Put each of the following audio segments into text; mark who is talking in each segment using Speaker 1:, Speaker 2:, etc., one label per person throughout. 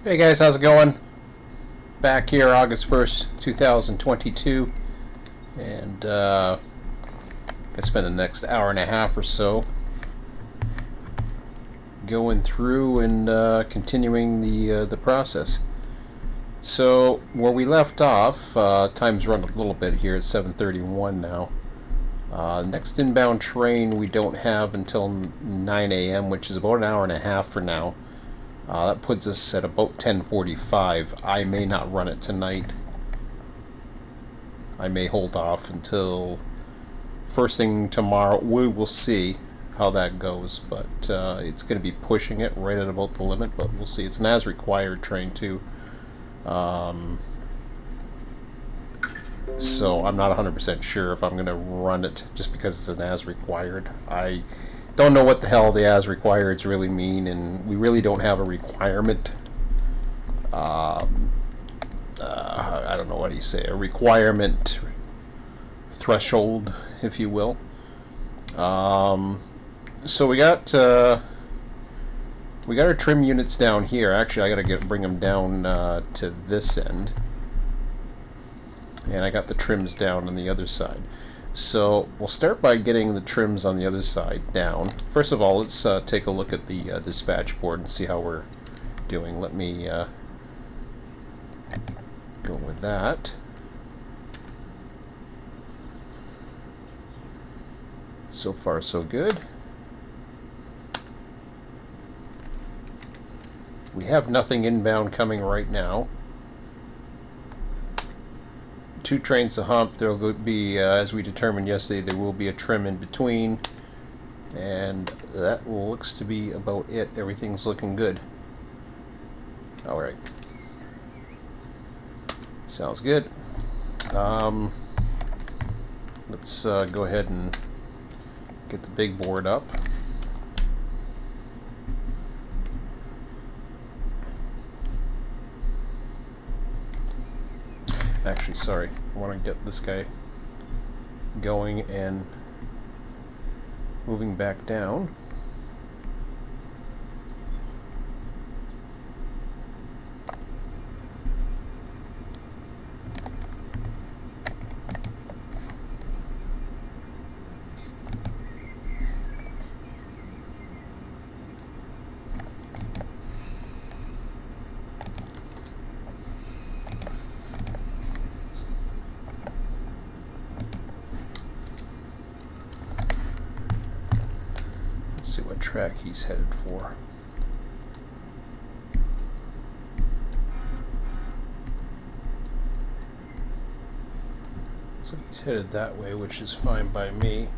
Speaker 1: Hey guys, how's it going? Back here August 1st, 2022, and I spend the next hour and a half or so going through and continuing the process. So where we left off, time's run a little bit here. It's 7:31 now. Next inbound train we don't have until 9 a.m., which is about an hour and a half for now. That puts us at about 10:45. I may not run it tonight. I may hold off until first thing tomorrow. We will see how that goes, but it's going to be pushing it right at about the limit, but we'll see. It's an as-required train too. So I'm not 100% sure if I'm going to run it just because it's an as-required. I don't know what the hell the as-requireds really mean, and we really don't have a requirement. I don't know, what do you say, a requirement threshold, if you will. So we got our trim units down here. Actually, I gotta bring them down to this end, and I got the trims down on the other side. So we'll start by getting the trims on the other side down. First of all, let's take a look at the dispatch board and see how we're doing. Let me go with that. So far, so good. We have nothing inbound coming right now. 2 trains to hump. There will be, as we determined yesterday, there will be a trim in between, and that looks to be about it. Everything's looking good. Alright. Sounds good. Let's go ahead and get the big board up. Actually, sorry, I want to get this guy going and moving back down. Let's see what track he's headed for. So he's headed that way, which is fine by me.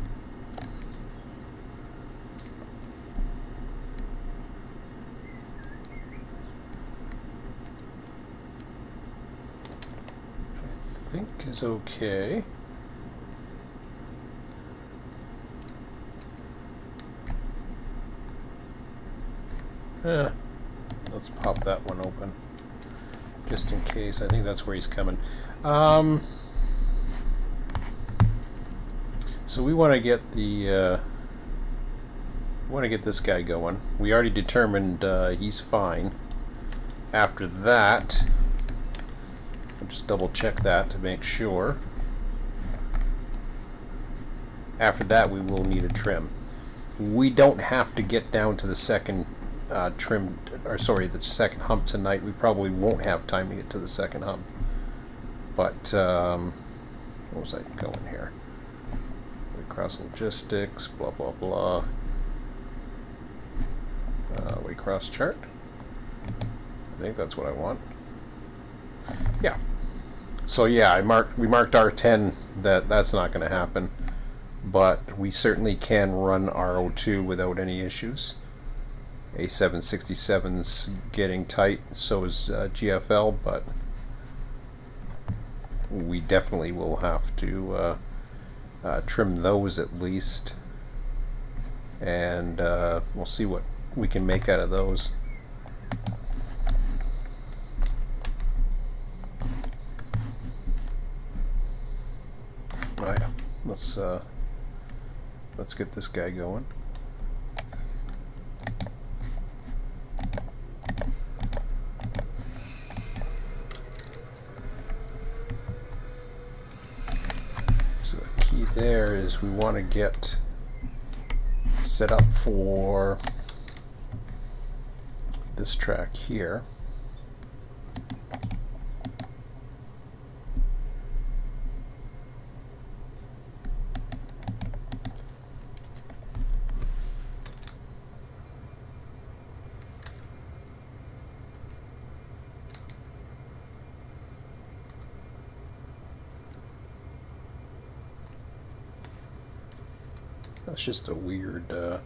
Speaker 1: I think is okay. Let's pop that one open just in case. I think that's where he's coming. So we want to get the this guy going. We already determined he's fine. After that, I'll just double check that to make sure. After that, we will need a trim. We don't have to get down to the second the second hump tonight. We probably won't have time to get to the second hump. But what was I going here? Waycross logistics, blah blah blah. Waycross chart. I think that's what I want. Yeah. So yeah, we marked R10. That's not going to happen, but we certainly can run RO2 without any issues. A767's getting tight, so is GFL, but we definitely will have to trim those at least, and we'll see what we can make out of those. Oh yeah, let's get this guy going. there is we want to get set up for this track here. That's just a weird, I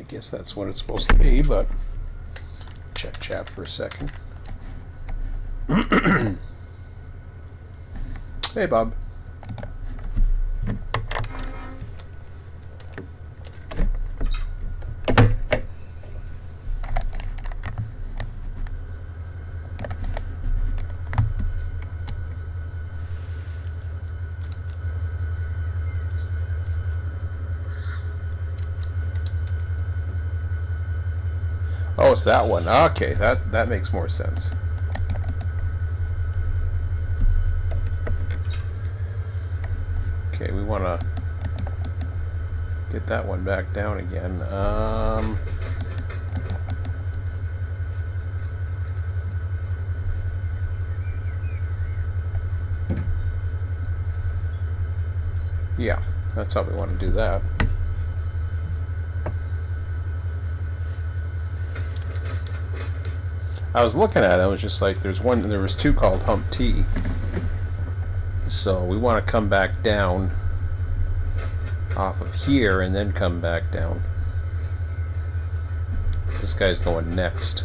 Speaker 1: guess that's what it's supposed to be, but check chat for a second. Hey, Bob. Oh, it's that one. Okay, that makes more sense. Okay, we want to get that one back down again. Yeah, that's how we want to do that. I was looking at it, I was just like, there was two called Hump T. So we want to come back down off of here and then come back down. This guy's going next.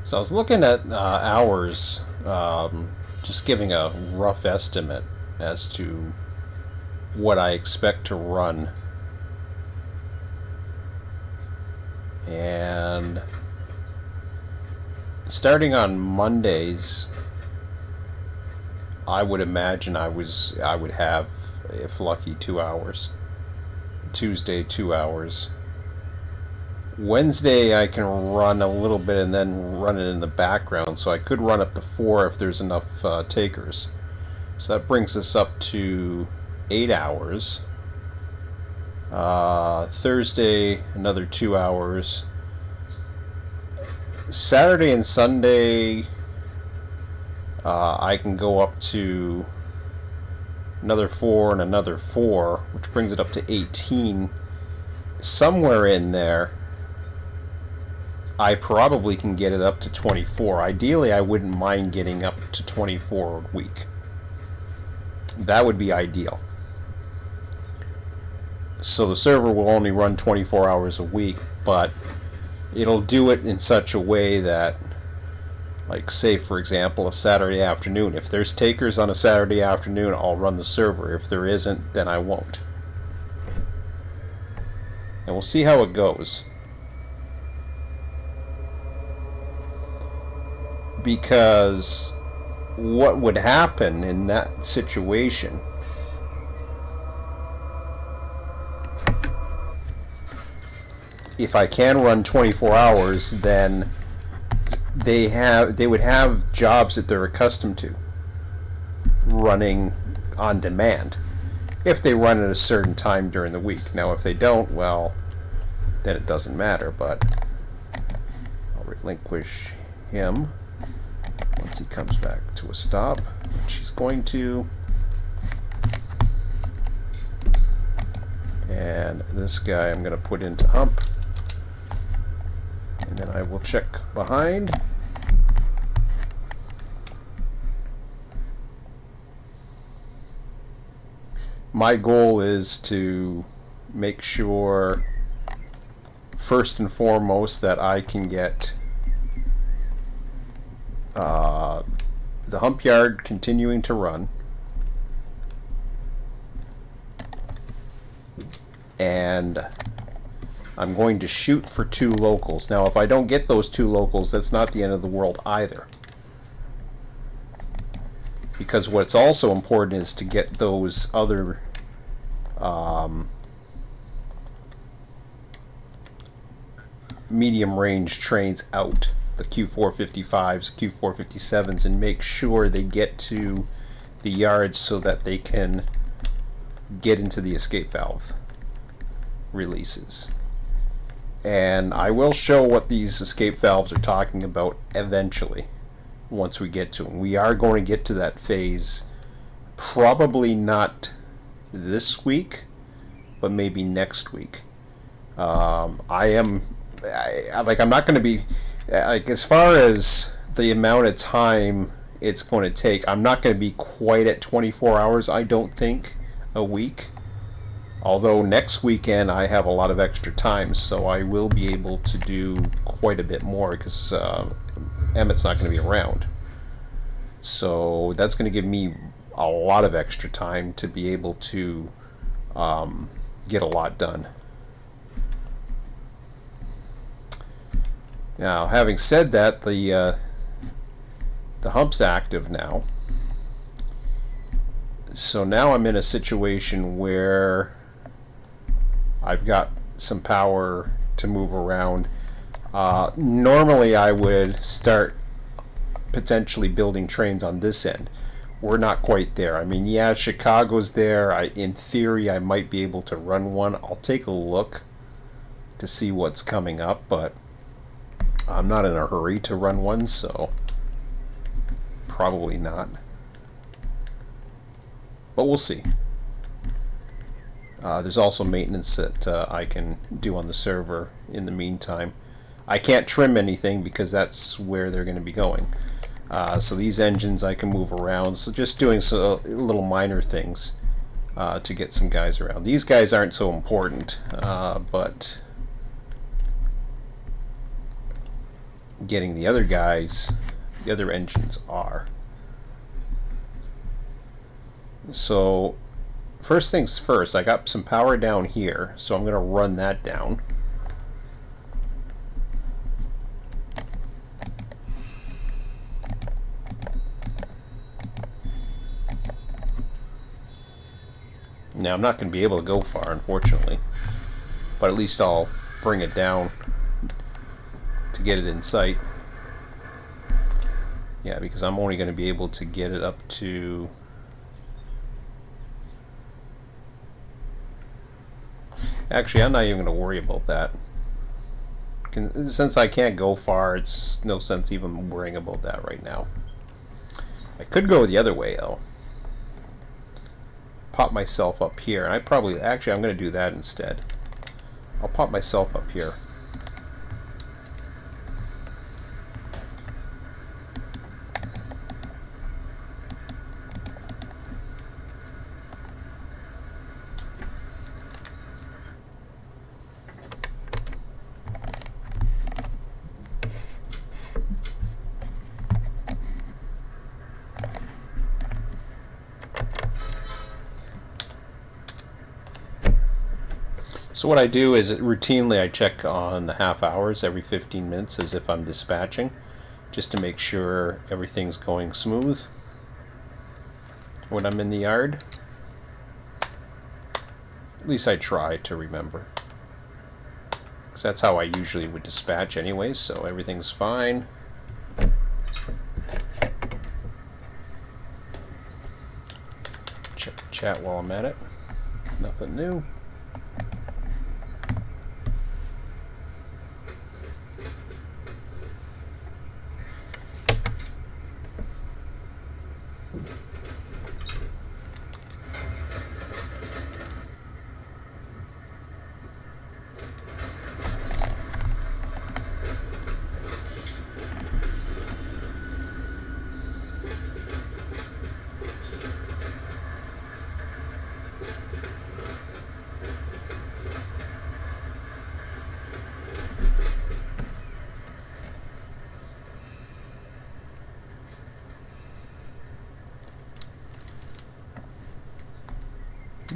Speaker 1: So I was looking at hours, just giving a rough estimate as to what I expect to run. And starting on Mondays, I would imagine I would have, if lucky, 2 hours. Tuesday, 2 hours. Wednesday I can run a little bit and then run it in the background, so I could run up to 4 if there's enough takers. So that brings us up to 8 hours. Thursday, another 2 hours. Saturday and Sunday, I can go up to another 4 and another 4, which brings it up to 18. Somewhere in there, I probably can get it up to 24. Ideally, I wouldn't mind getting up to 24 a week. That would be ideal. So the server will only run 24 hours a week, but it'll do it in such a way that, like, say for example, a Saturday afternoon. If there's takers on a Saturday afternoon, I'll run the server. If there isn't, then I won't. And we'll see how it goes. Because what would happen in that situation, if I can run 24 hours, then they would have jobs that they're accustomed to running on demand if they run at a certain time during the week. Now if they don't, well, then it doesn't matter, but I'll relinquish him once he comes back to a stop, which he's going to. And this guy I'm going to put into hump, and then I will check behind. My goal is to make sure, first and foremost, that I can get the hump yard continuing to run, and I'm going to shoot for 2 locals. Now if I don't get those 2 locals, that's not the end of the world either, because what's also important is to get those other medium range trains out, the Q455s, Q457s, and make sure they get to the yards so that they can get into the escape valve releases. And I will show what these escape valves are talking about eventually, once we get to them. We are going to get to that phase, probably not this week, but maybe next week. I'm not going to be, like, as far as the amount of time it's going to take, I'm not going to be quite at 24 hours, I don't think, a week. Although next weekend I have a lot of extra time, so I will be able to do quite a bit more, because Emmett's not going to be around. So that's going to give me a lot of extra time to be able to get a lot done. Now, having said that, the hump's active now. So now I'm in a situation where I've got some power to move around. Normally I would start potentially building trains on this end. We're not quite there. I mean, yeah, Chicago's there. In theory, I might be able to run one. I'll take a look to see what's coming up, but I'm not in a hurry to run one, so probably not. But we'll see. There's also maintenance that I can do on the server in the meantime. I can't trim anything because that's where they're going to be going. So these engines I can move around. So just doing little minor things to get some guys around. These guys aren't so important, but getting the other guys, the other engines are. So first things first, I got some power down here, so I'm going to run that down. Now I'm not going to be able to go far, unfortunately, but at least I'll bring it down to get it in sight. Yeah, because I'm only going to be able to get it up to... Actually, I'm not even going to worry about that. Since I can't go far, it's no sense even worrying about that right now. I could go the other way, though. Pop myself up here. And actually, I'm going to do that instead. I'll pop myself up here. So what I do is routinely I check on the half hours every 15 minutes as if I'm dispatching, just to make sure everything's going smooth when I'm in the yard. At least I try to remember, because that's how I usually would dispatch anyway, so everything's fine. Check the chat while I'm at it. Nothing new.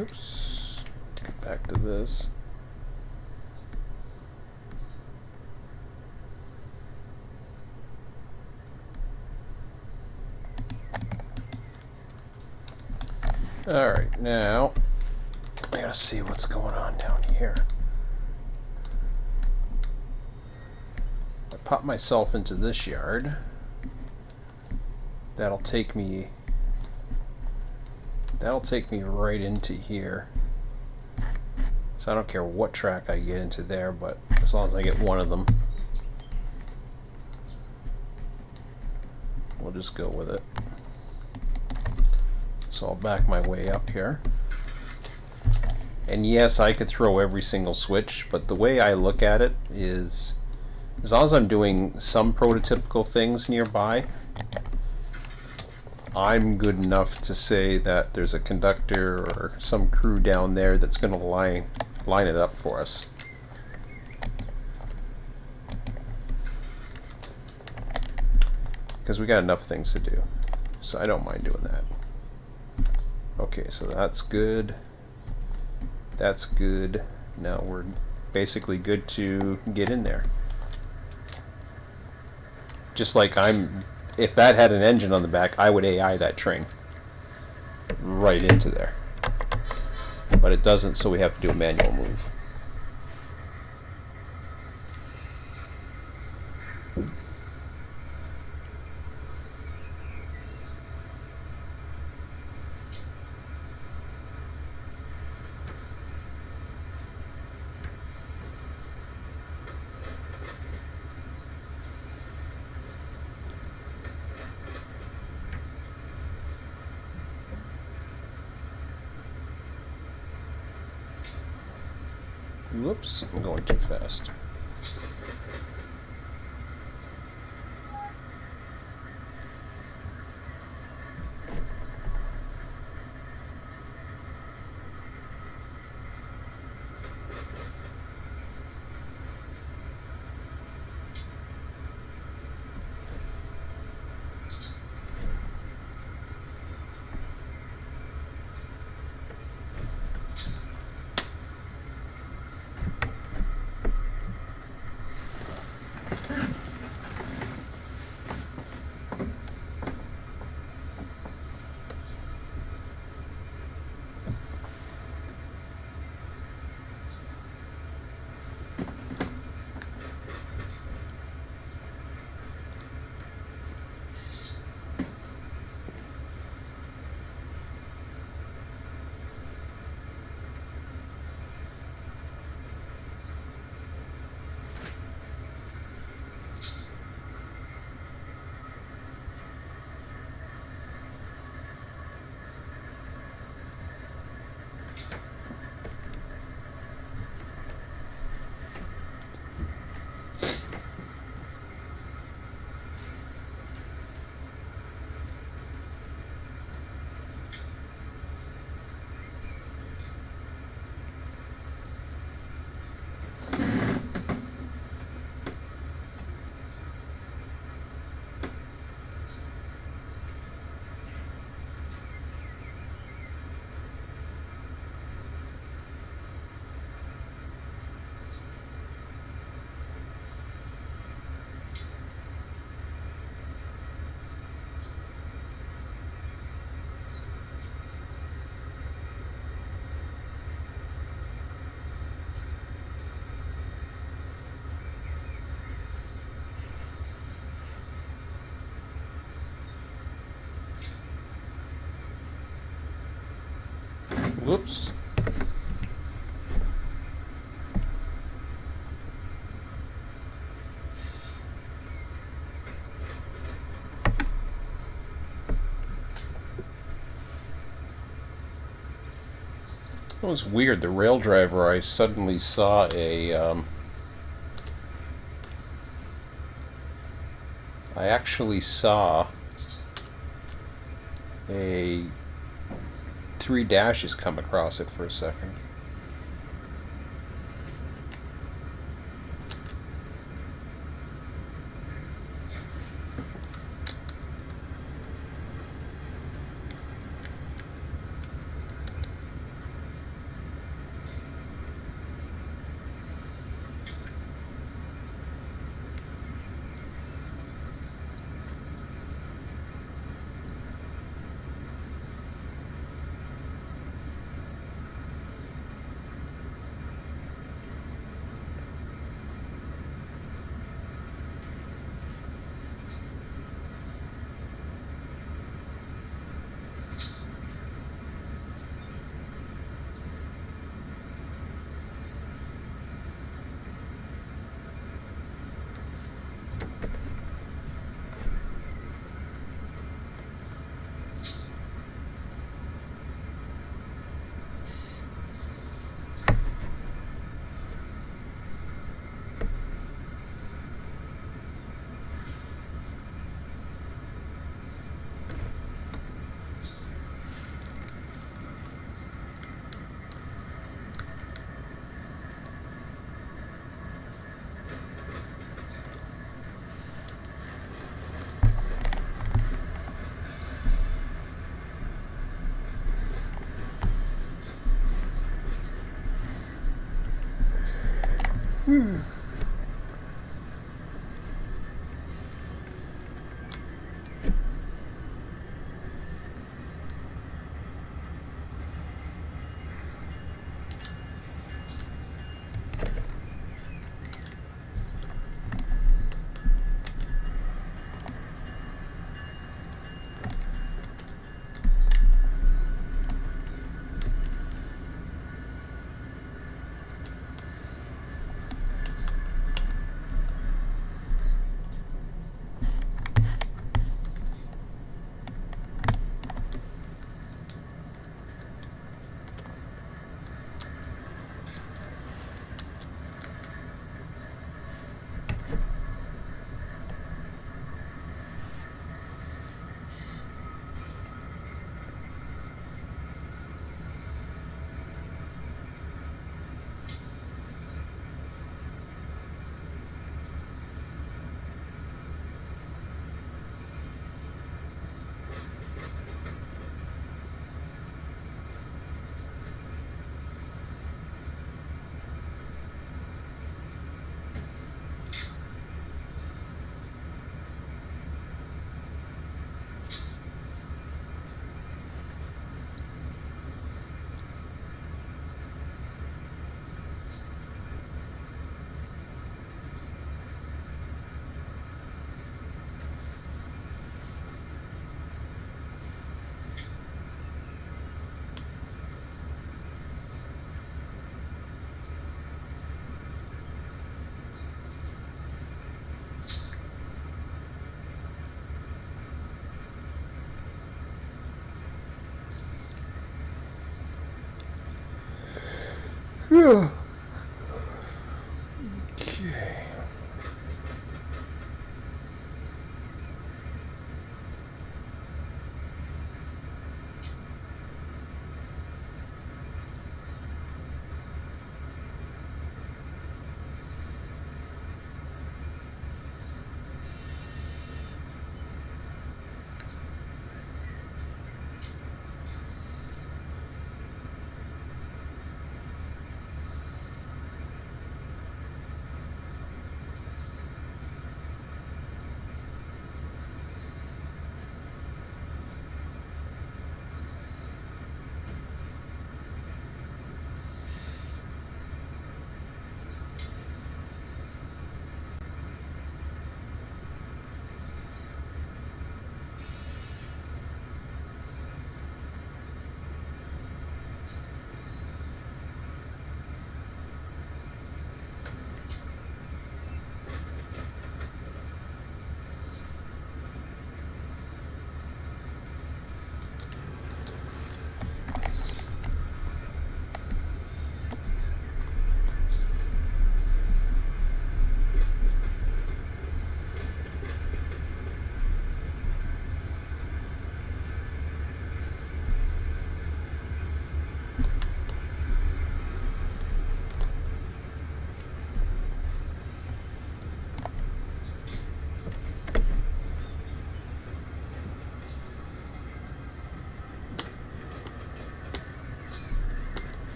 Speaker 1: Oops. Get back to this. Alright, now I gotta see what's going on down here. I pop myself into this yard. That'll take me right into here. So I don't care what track I get into there, but as long as I get one of them, we'll just go with it. So I'll back my way up here. And yes, I could throw every single switch, but the way I look at it is, as long as I'm doing some prototypical things nearby, I'm good enough to say that there's a conductor or some crew down there that's going to line it up for us. Because we got enough things to do. So I don't mind doing that. Okay, so that's good. That's good. Now we're basically good to get in there. Just like if that had an engine on the back, I would AI that train right into there. But it doesn't, so we have to do a manual move. Whoops, I'm going too fast. Whoops. It was weird. The rail driver, I suddenly saw I actually saw a 3 dashes come across it for a second. Okay.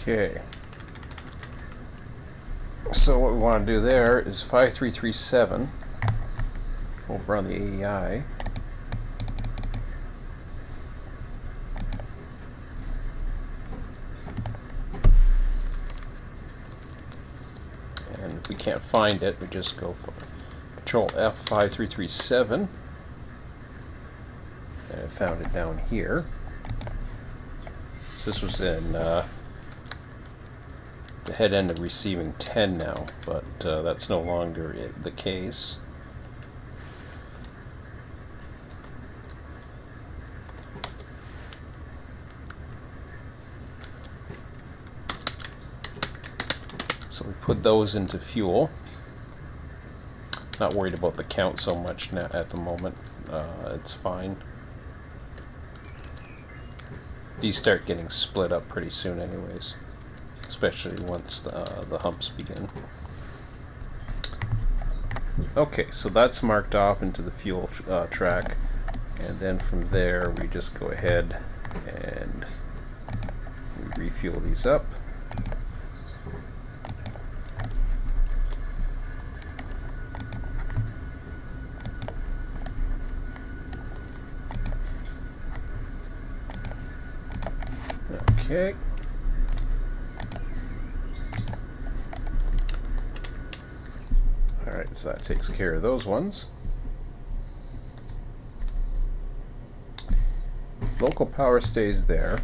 Speaker 1: Okay. So what we want to do there is 5337 over on the AEI. And if we can't find it, we just go for Control F 5337. And I found it down here. So this was in the head end of receiving 10 now, but that's no longer the case. So we put those into fuel. Not worried about the count so much now at the moment. It's fine. These start getting split up pretty soon anyways, especially once the humps begin. Okay, so that's marked off into the fuel track, and then from there we just go ahead and we refuel these up. Okay. Alright, so that takes care of those ones. Local power stays there.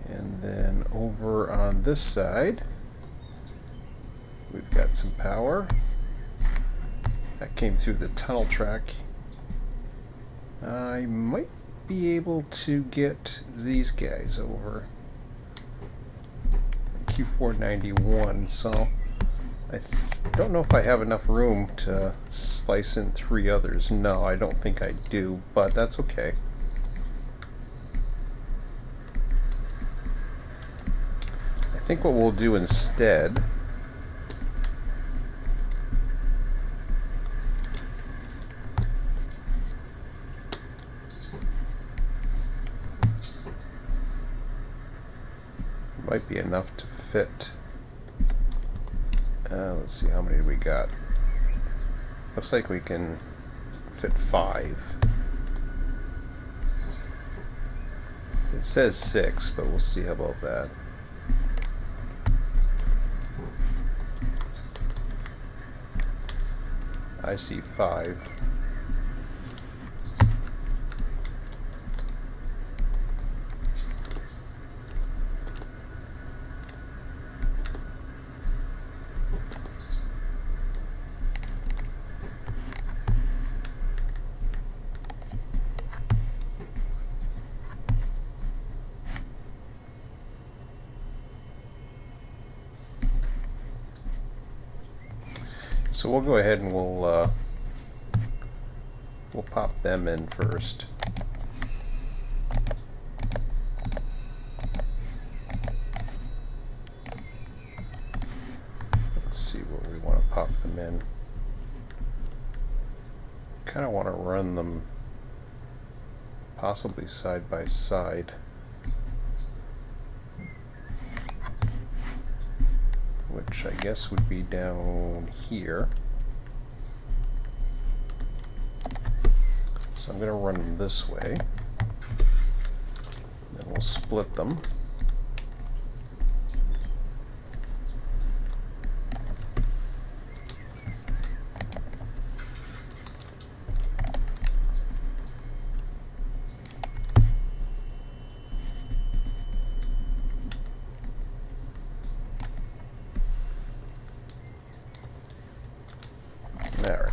Speaker 1: And then over on this side, we've got some power. That came through the tunnel track. I might be able to get these guys over. Q491, so I don't know if I have enough room to slice in 3 others. No, I don't think I do, but that's okay. I think what we'll do instead might be enough to fit. Let's see, how many do we got? Looks like we can fit 5. It says 6, but we'll see about that. I see 5. So we'll go ahead and we'll pop them in first. Let's see where we want to pop them in. Kind of want to run them possibly side by side. Which I guess would be down here. So I'm going to run them this way. Then we'll split them. There.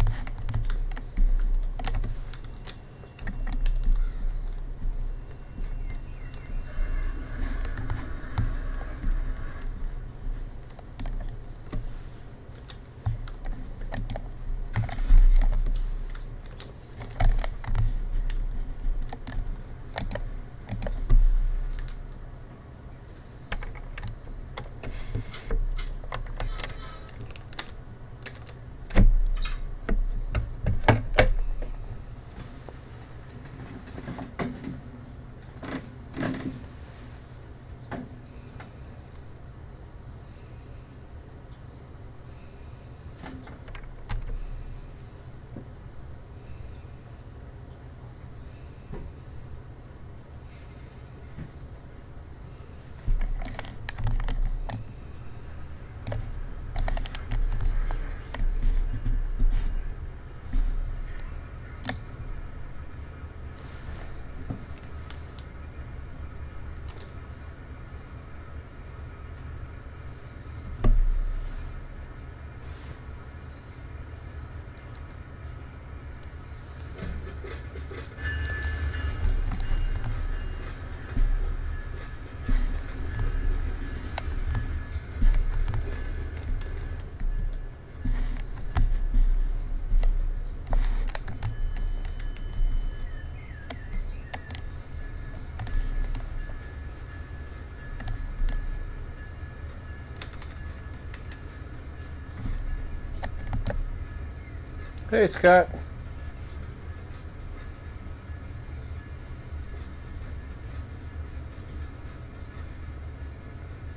Speaker 1: Hey, Scott.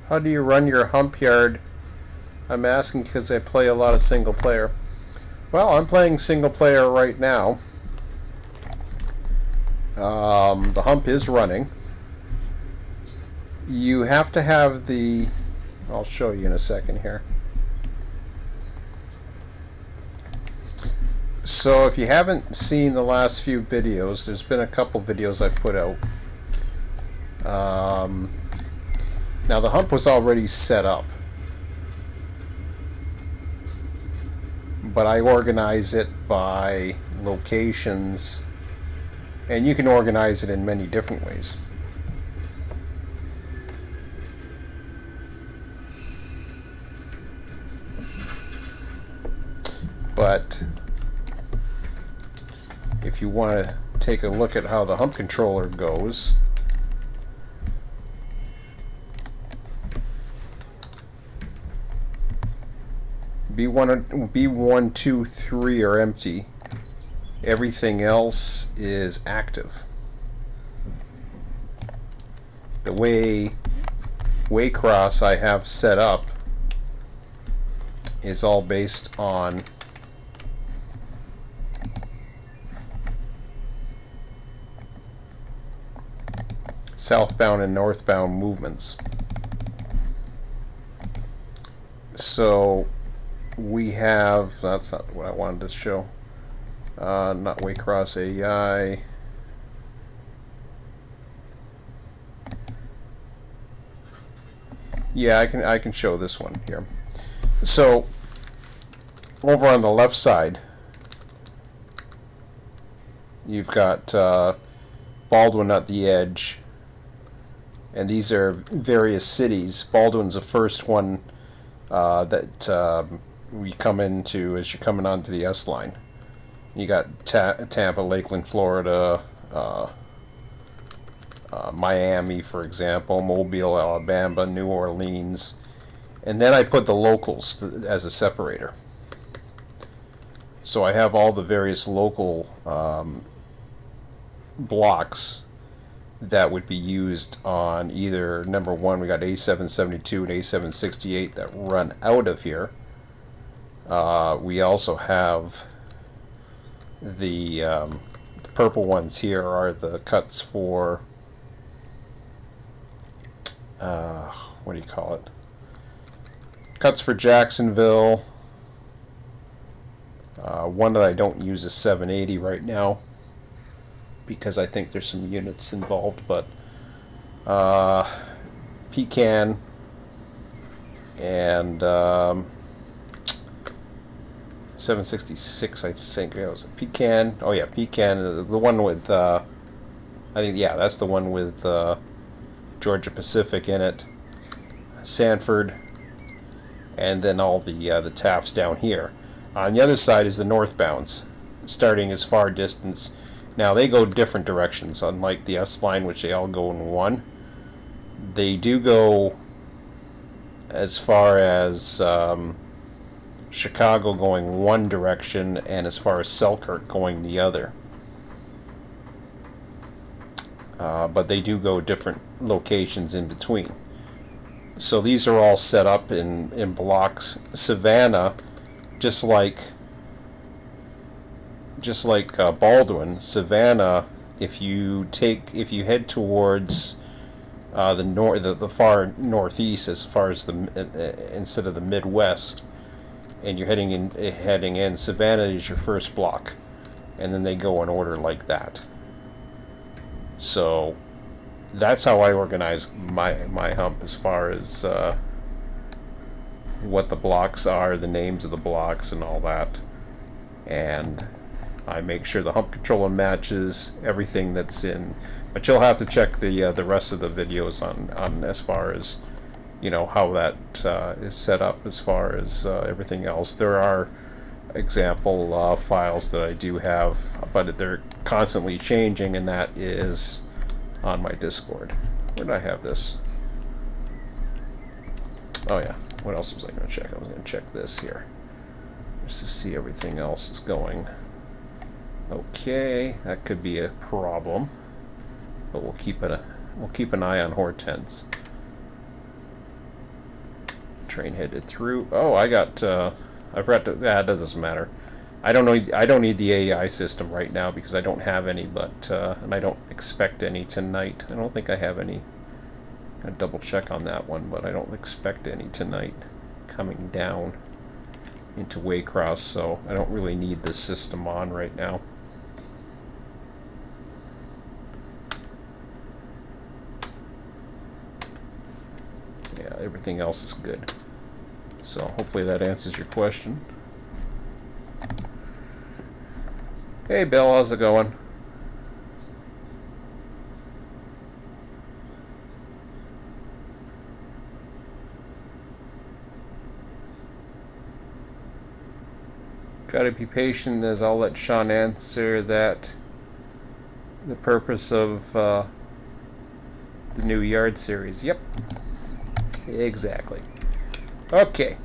Speaker 1: How do you run your hump yard? I'm asking because I play a lot of single player. Well, I'm playing single player right now. The hump is running. You have to have the... I'll show you in a second here. So if you haven't seen the last few videos, there's been a couple videos I put out. Now the hump was already set up, but I organize it by locations, and you can organize it in many different ways. But if you want to take a look at how the hump controller goes, B1, 2, 3 are empty. Everything else is active. The waycross I have set up is all based on southbound and northbound movements. So we have, that's not what I wanted to show, not Waycross AI. Yeah, I can show this one here. So over on the left side, you've got Baldwin at the edge, and these are various cities. Baldwin's the first one that we come into as you're coming onto the S line. You got Tampa, Lakeland, Florida, Miami, for example, Mobile, Alabama, New Orleans, and then I put the locals as a separator. So I have all the various local blocks that would be used on either, number one, we got A772 and A768 that run out of here. We also have the purple ones here are the cuts for what do you call it? Cuts for Jacksonville. One that I don't use is 780 right now because I think there's some units involved, but Pecan and 766, I think it was a Pecan. Oh yeah, Pecan, the one with I think, yeah, that's the one with Georgia Pacific in it, Sanford, and then all the TAFs down here. On the other side is the northbounds, starting as far distance. Now they go different directions, unlike the S line, which they all go in one. They do go as far as Chicago going one direction, and as far as Selkirk going the other. But they do go different locations in between. So these are all set up in blocks. Savannah, just like Baldwin, Savannah, if you head towards the far northeast, as far as instead of the Midwest, and you're heading in, Savannah is your first block, and then they go in order like that. So that's how I organize my hump as far as what the blocks are, the names of the blocks, and all that. And I make sure the hump controller matches everything that's in. But you'll have to check the rest of the videos on as far as, you know, how that is set up as far as everything else. There are example files that I do have, but they're constantly changing, and that is on my Discord. Where did I have this? Oh yeah, what else was I going to check? I was going to check this here. just to see everything else is going okay. That could be a problem, but we'll keep an eye on Hortense. Train headed through. Oh, I forgot to. That doesn't matter. I don't need the AI system right now because I don't have any, but and I don't expect any tonight. I don't think I have any. I'll double check on that one, but I don't expect any tonight coming down into Waycross, so I don't really need this system on right now. Yeah, everything else is good. So hopefully that answers your question. Hey Bill, how's it going? Gotta be patient, as I'll let Sean answer that. The purpose of the new yard series. Yep. Exactly. Okay.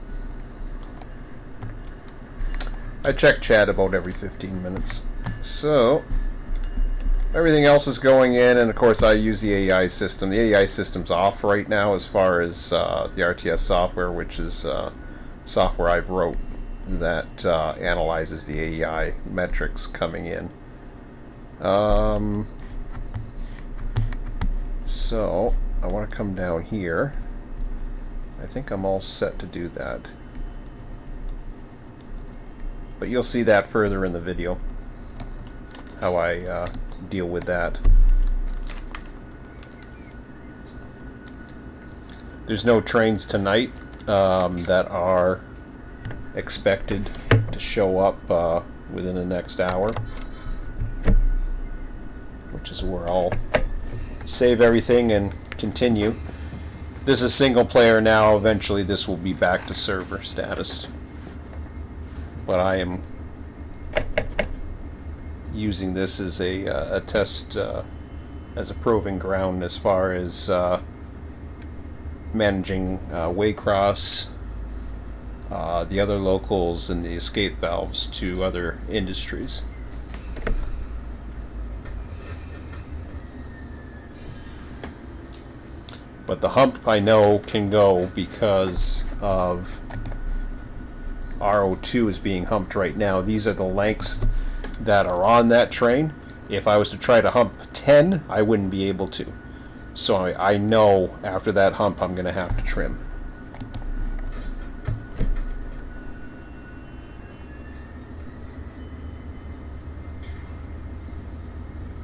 Speaker 1: I check chat about every 15 minutes. So, everything else is going in, and of course I use the AI system. The AI system's off right now as far as the RTS software, which is software I've wrote that analyzes the AI metrics coming in. So, I want to come down here. I think I'm all set to do that. But you'll see that further in the video, how I deal with that. There's no trains tonight that are expected to show up within the next hour, which is where I'll save everything and continue. This is single player now. Eventually this will be back to server status, but I am using this as a test, as a proving ground as far as managing Waycross, the other locals, and the escape valves to other industries. But the hump I know can go because of RO2 is being humped right now. These are the lengths that are on that train. If I was to try to hump 10, I wouldn't be able to. So I know after that hump I'm going to have to trim.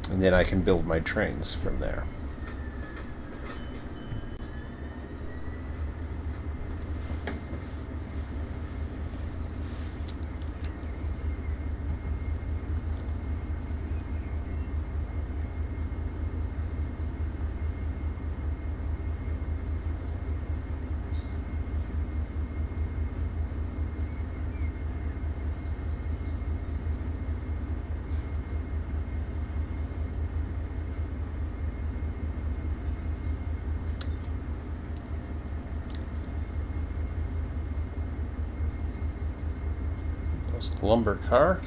Speaker 1: And then I can build my trains from there. Lumber car.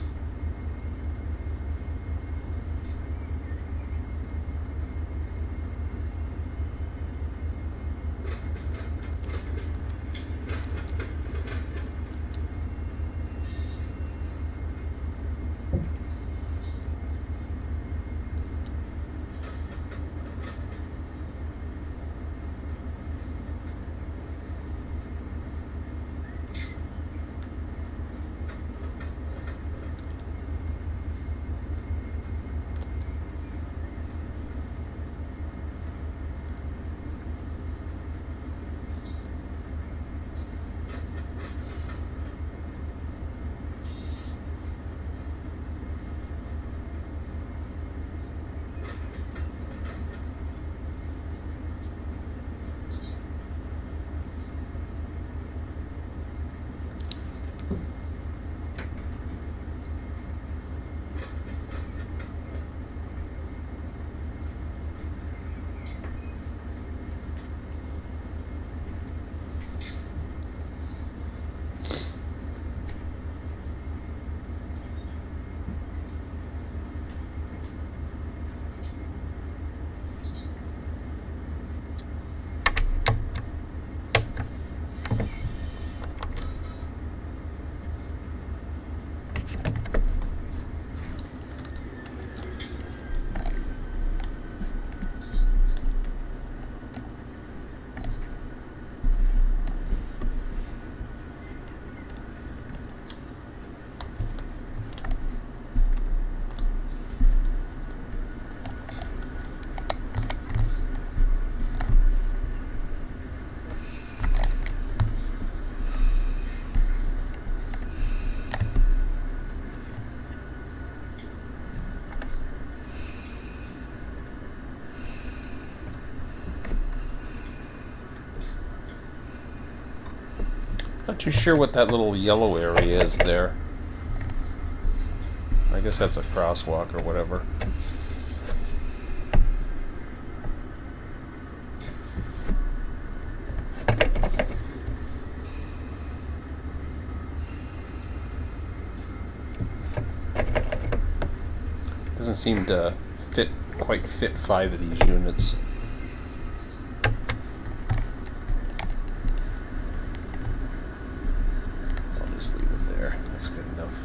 Speaker 1: Not too sure what that little yellow area is there. I guess that's a crosswalk or whatever. Doesn't seem to quite fit 5 of these units. I'll just leave it there. That's good enough.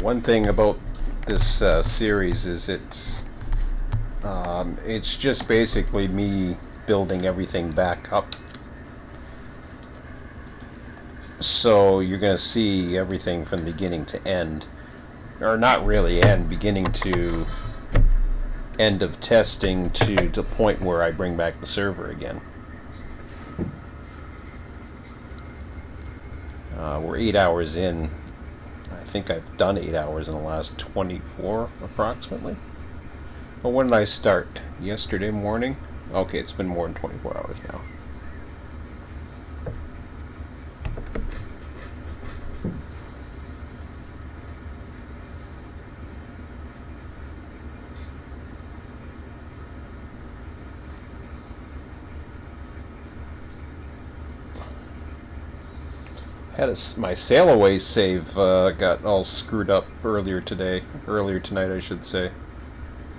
Speaker 1: One thing about this series is it's just basically me building everything back up. So you're going to see everything from beginning to end. Or not really end, beginning to end of testing to the point where I bring back the server again. We're 8 hours in. I think I've done 8 hours in the last 24 approximately. Well, when did I start? Yesterday morning? Okay, it's been more than 24 hours now. My sail away save got all screwed up earlier tonight I should say.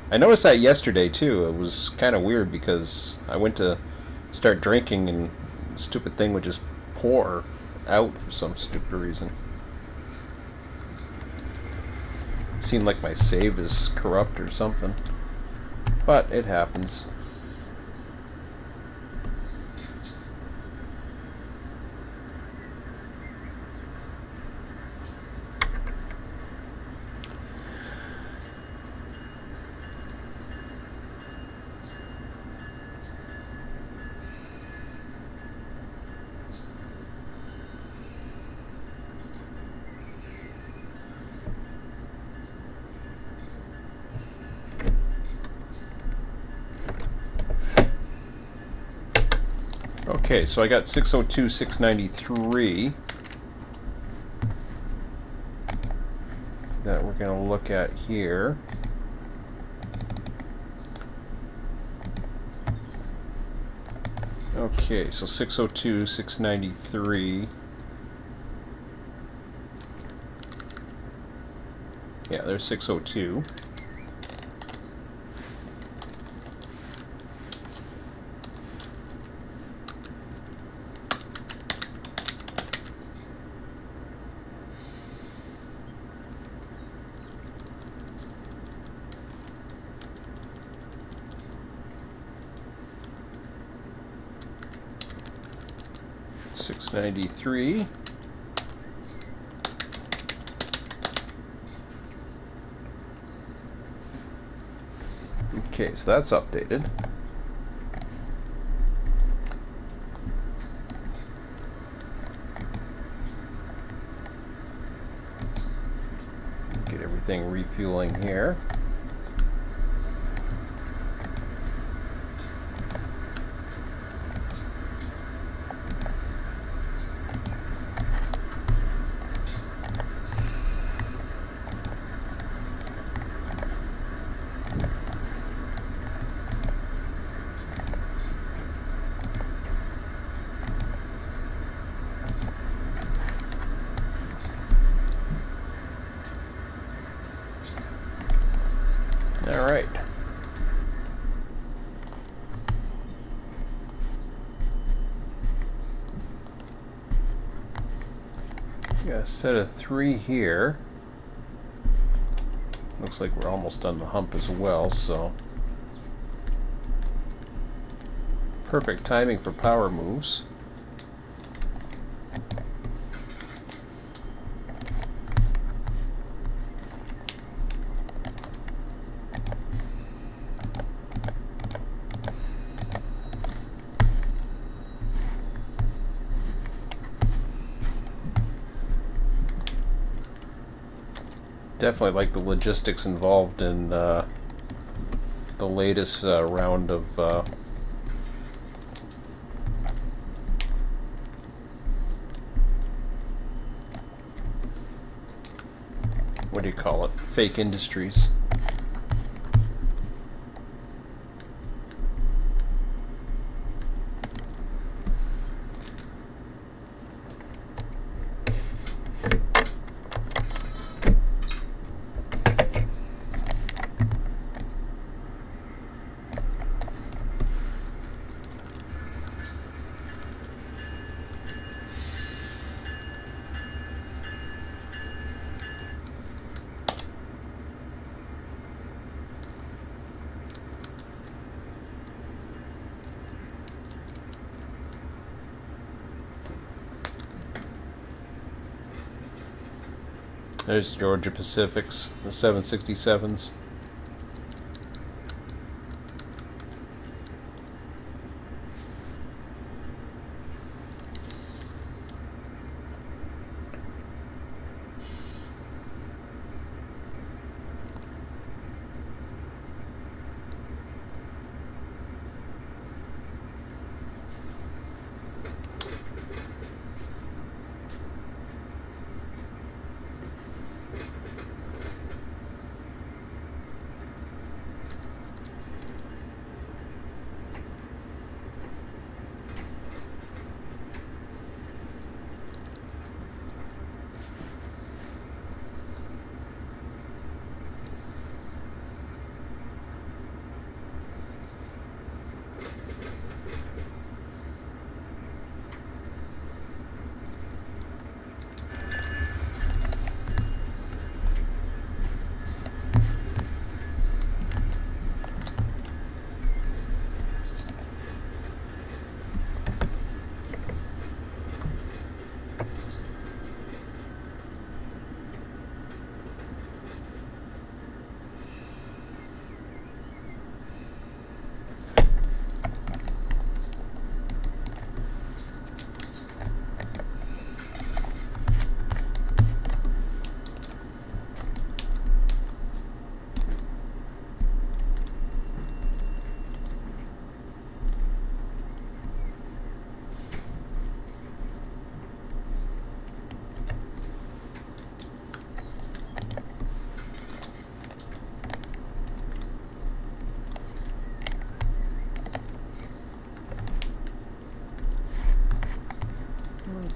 Speaker 1: I noticed that yesterday too. It was kind of weird because I went to start drinking and the stupid thing would just pour out for some stupid reason. It seemed like my save is corrupt or something, but it happens. Okay, so I got 602, 693 that we're going to look at here. Okay, so 602, 693. Yeah, there's 602. $693. Okay, so that's updated. Get everything refueling here. a set of 3 here. Looks like we're almost on the hump as well, so perfect timing for power moves. Definitely like the logistics involved in the latest round of what do you call it? Fake industries. There's Georgia Pacifics, the 767s.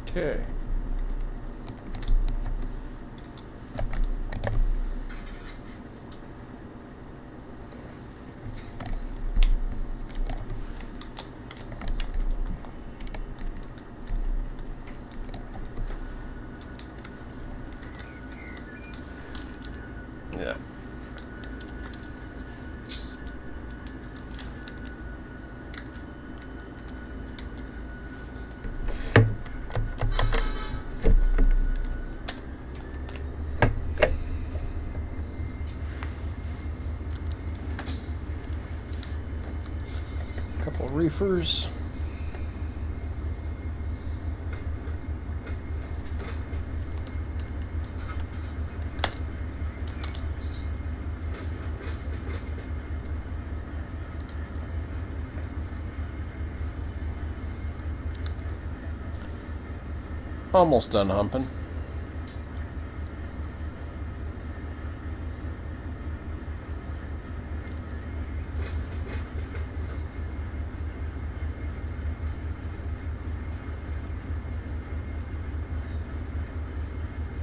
Speaker 1: Okay. Yeah. Couple reefers. Almost done humping.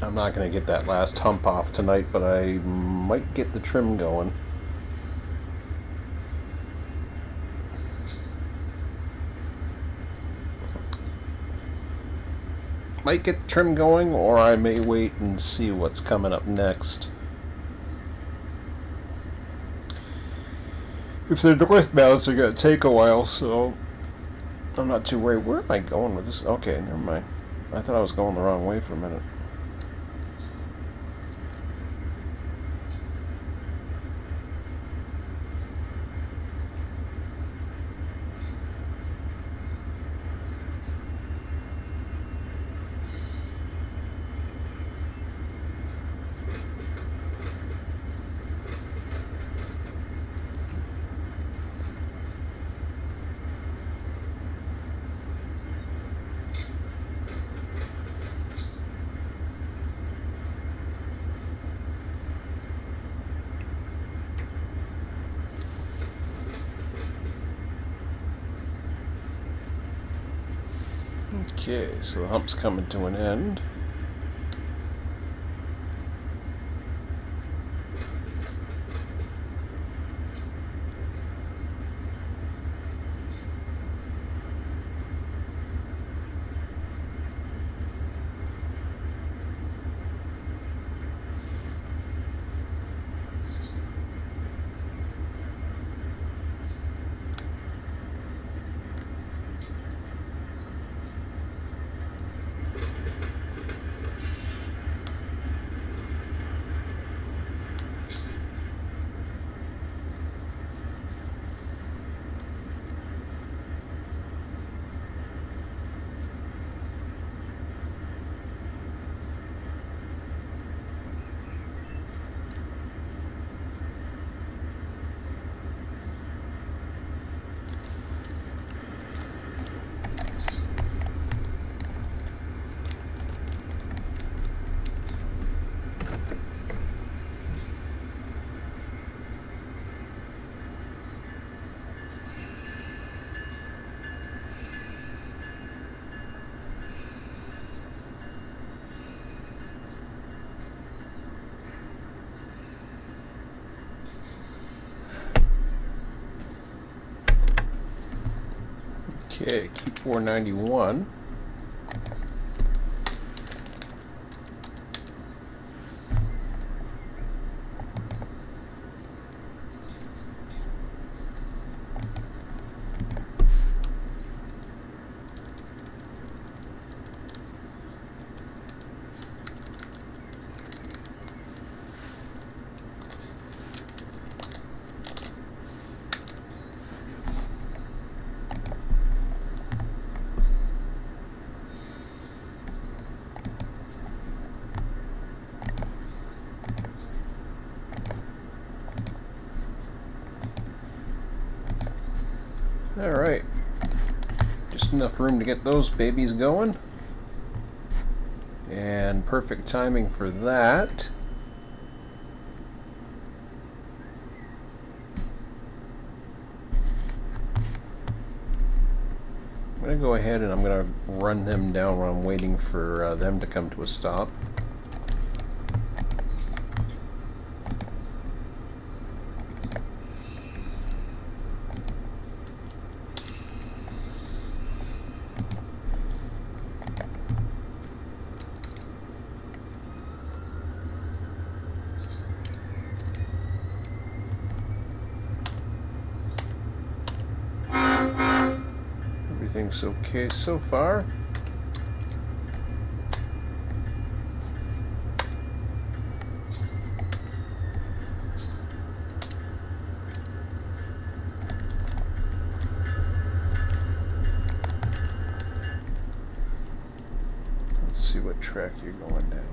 Speaker 1: I'm not going to get that last hump off tonight, but I might get the trim going. might get the trim going, or I may wait and see what's coming up next. If they're north mounts, they're going to take a while, so I'm not too worried. Where am I going with this? Okay, never mind. I thought I was going the wrong way for a minute. Okay, so the hump's coming to an end. Okay, key 491. Alright, just enough room to get those babies going, and perfect timing for that. I'm going to go ahead and I'm going to run them down while I'm waiting for them to come to a stop. Everything's okay so far. Let's see what track you're going down.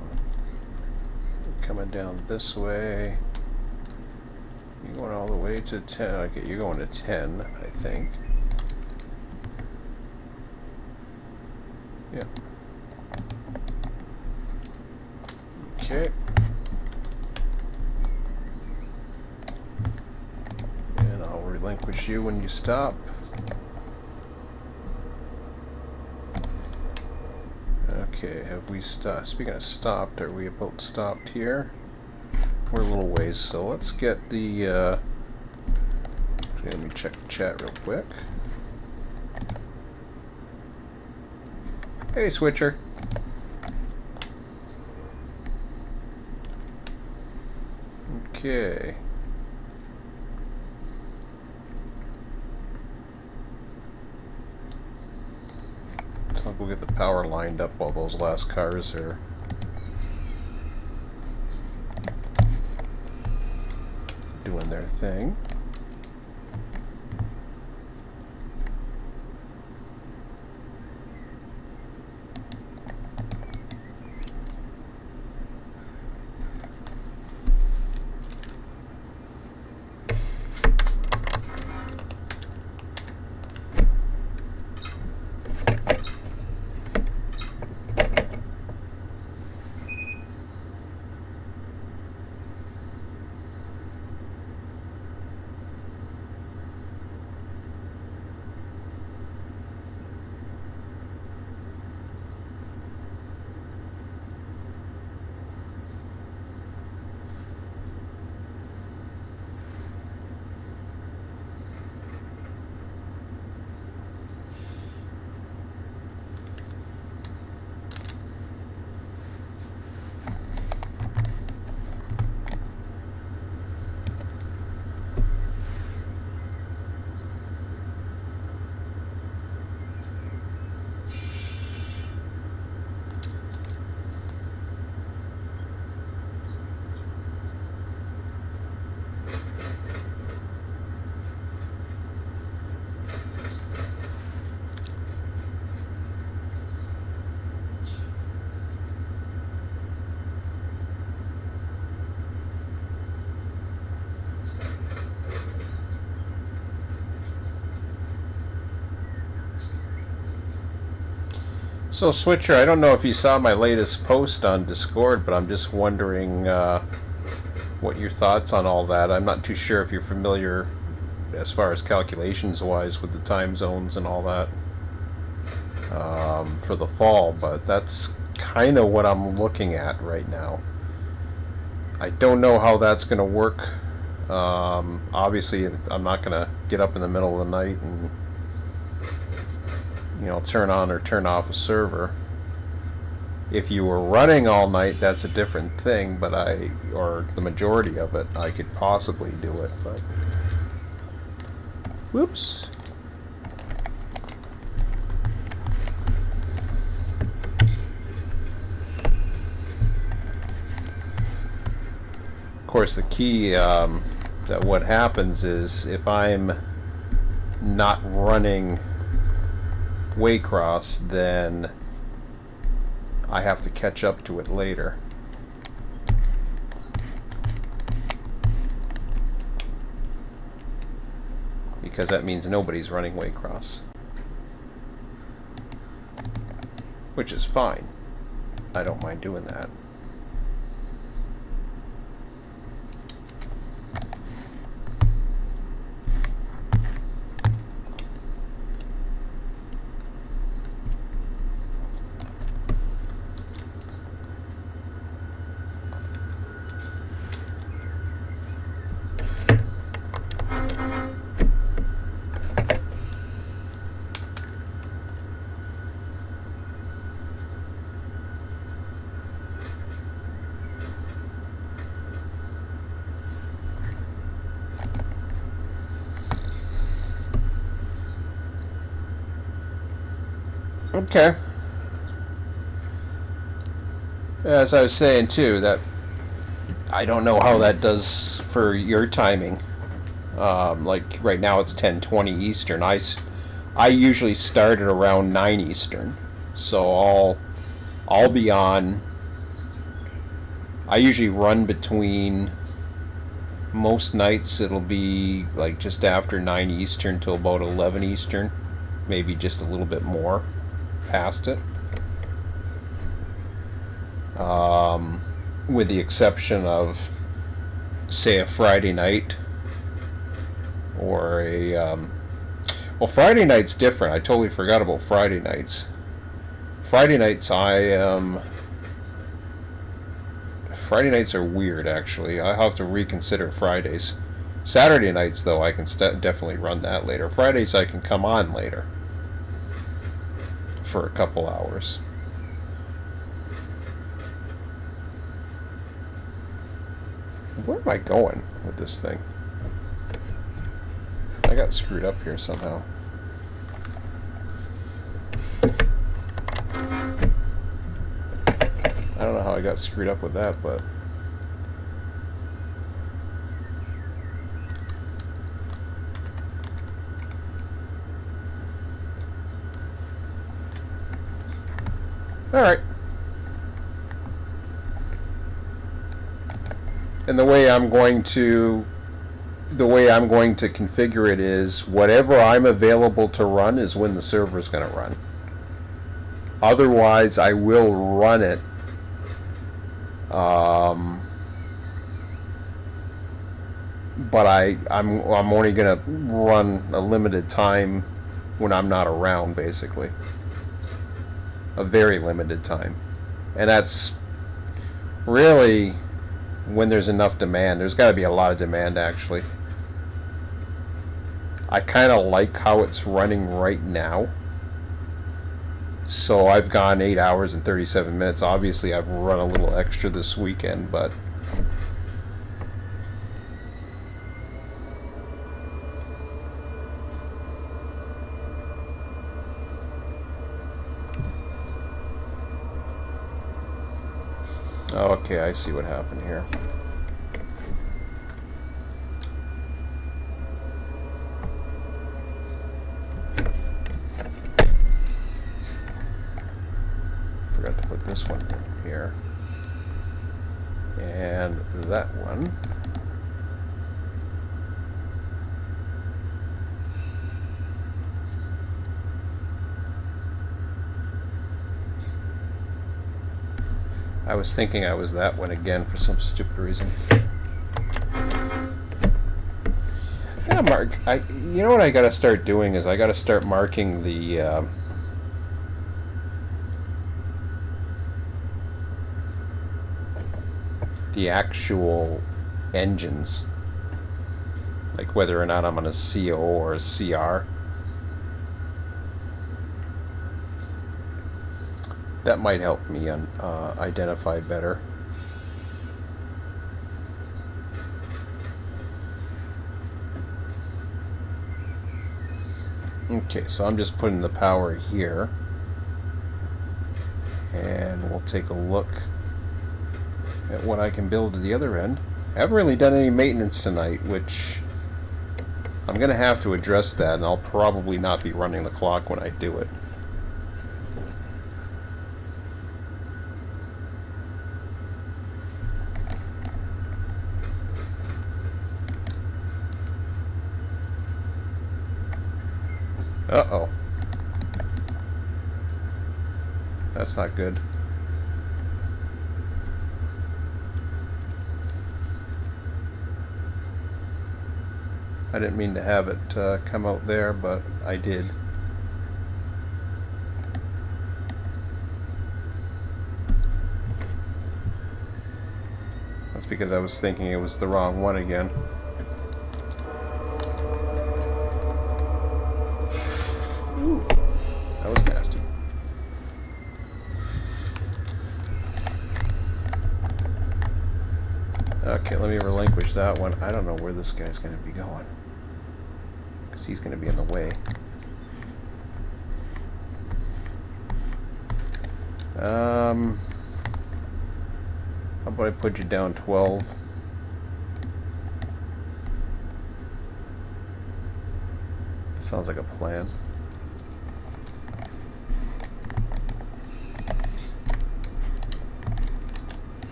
Speaker 1: You're coming down this way. You're going all the way to 10. Okay, you're going to 10, I think. Yeah. Okay. And I'll relinquish you when you stop. Okay, have we stopped? Speaking of stopped, are we about stopped here? We're a little ways, so let's get the, let me check the chat real quick. Hey, Switcher. Okay. So we'll get the power lined up while those last cars are doing their thing. So Switcher, I don't know if you saw my latest post on Discord, but I'm just wondering what your thoughts on all that. I'm not too sure if you're familiar as far as calculations wise with the time zones and all that for the fall, but that's kind of what I'm looking at right now. I don't know how that's going to work. Obviously, I'm not going to get up in the middle of the night and turn on or turn off a server. If you were running all night, that's a different thing, but or the majority of it, I could possibly do it, but whoops. Of course, the key that what happens is if I'm not running Waycross, then I have to catch up to it later. Because that means nobody's running Waycross. Which is fine. I don't mind doing that. Okay. As I was saying too, that I don't know how that does for your timing. Like right now it's 10:20 Eastern. I usually start at around 9 Eastern, so I'll be on. I usually run between. Most nights it'll be like just after 9 Eastern till about 11 Eastern, maybe just a little bit more past it. With the exception of, say, a Friday night or a well, Friday night's different. I totally forgot about Friday nights. Friday nights Friday nights are weird, actually. I have to reconsider Fridays. Saturday nights, though, I can definitely run that later. Fridays, I can come on later for a couple hours. Where am I going with this thing? I got screwed up here somehow. I don't know how I got screwed up with that, but... Alright. And the way I'm going to configure it is whatever I'm available to run is when the server's going to run. Otherwise, I will run it. But I'm only going to run a limited time when I'm not around, basically. A very limited time. And that's really when there's enough demand. There's got to be a lot of demand, actually. I kind of like how it's running right now. So I've gone 8 hours and 37 minutes. Obviously, I've run a little extra this weekend, but... Okay, I see what happened here. Forgot to put this one in here. And that one. I was thinking I was that one again for some stupid reason. Yeah, you know what I gotta start doing is I gotta start marking the actual engines, like whether or not I'm on a CO or a CR. That might help me identify better. Okay, so I'm just putting the power here. And we'll take a look at what I can build to the other end. I haven't really done any maintenance tonight, which I'm going to have to address that, and I'll probably not be running the clock when I do it. Uh-oh. That's not good. I didn't mean to have it come out there, but I did. That's because I was thinking it was the wrong one again. Ooh, that was nasty. Okay, let me relinquish that one. I don't know where this guy's going to be going, because he's going to be in the way. How about I put you down 12? Sounds like a plan.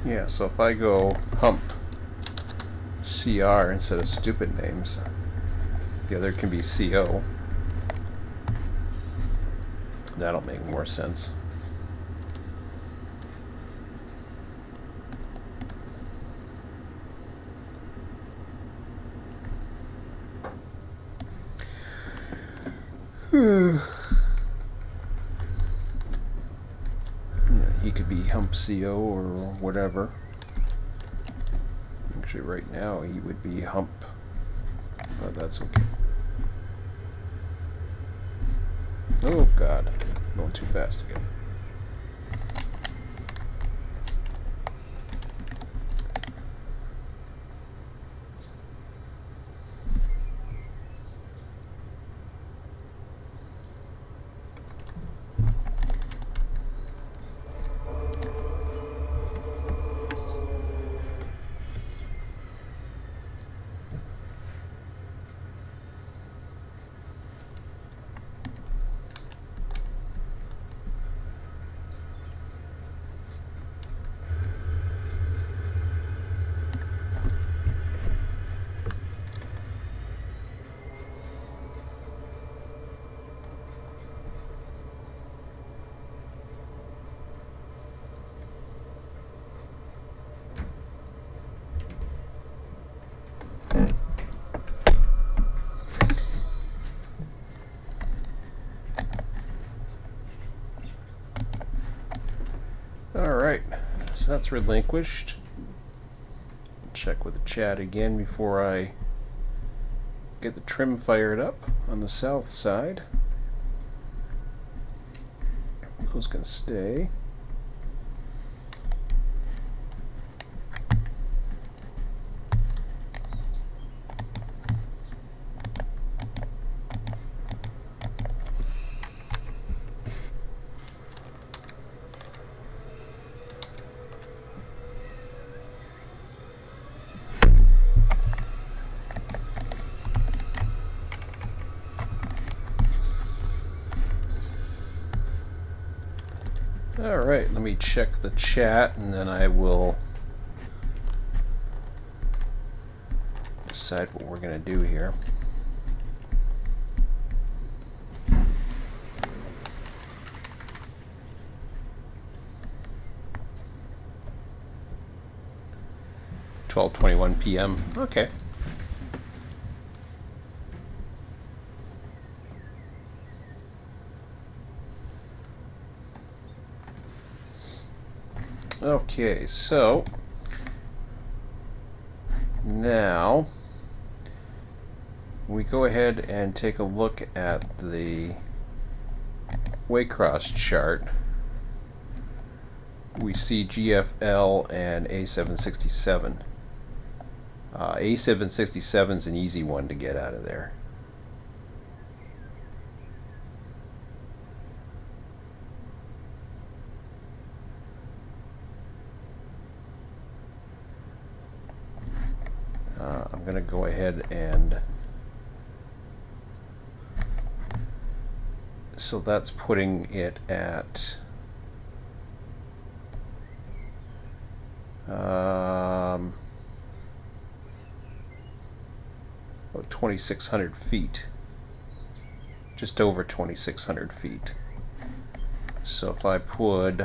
Speaker 1: Yeah, so if I go hump CR instead of stupid names, the other can be CO. That'll make more sense. He could be humpco or whatever. Actually, right now he would be hump, but that's okay. Oh God, going too fast again. Alright, so that's relinquished. Check with the chat again before I get the trim fired up on the south side. Those can stay. Alright, let me check the chat and then I will decide what we're going to do here. (12:21 p.m.) Okay. Okay, so now we go ahead and take a look at the waycross chart. We see GFL and A767. A767 is an easy one to get out of there. I'm going to go ahead and so that's putting it at 2,600 feet, just over 2,600 feet. So if I put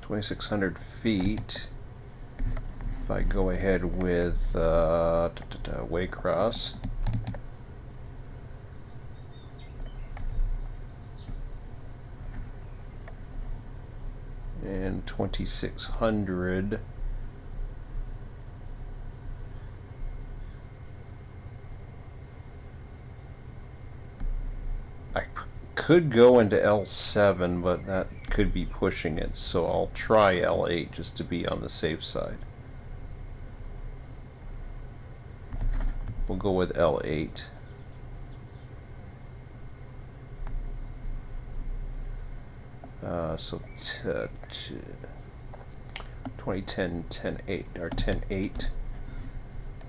Speaker 1: 2,600 feet, if I go ahead with waycross, and 2,600, I could go into L7, but that could be pushing it, so I'll try L8 just to be on the safe side. We'll go with L8. So 2010 10-8 or 10-8.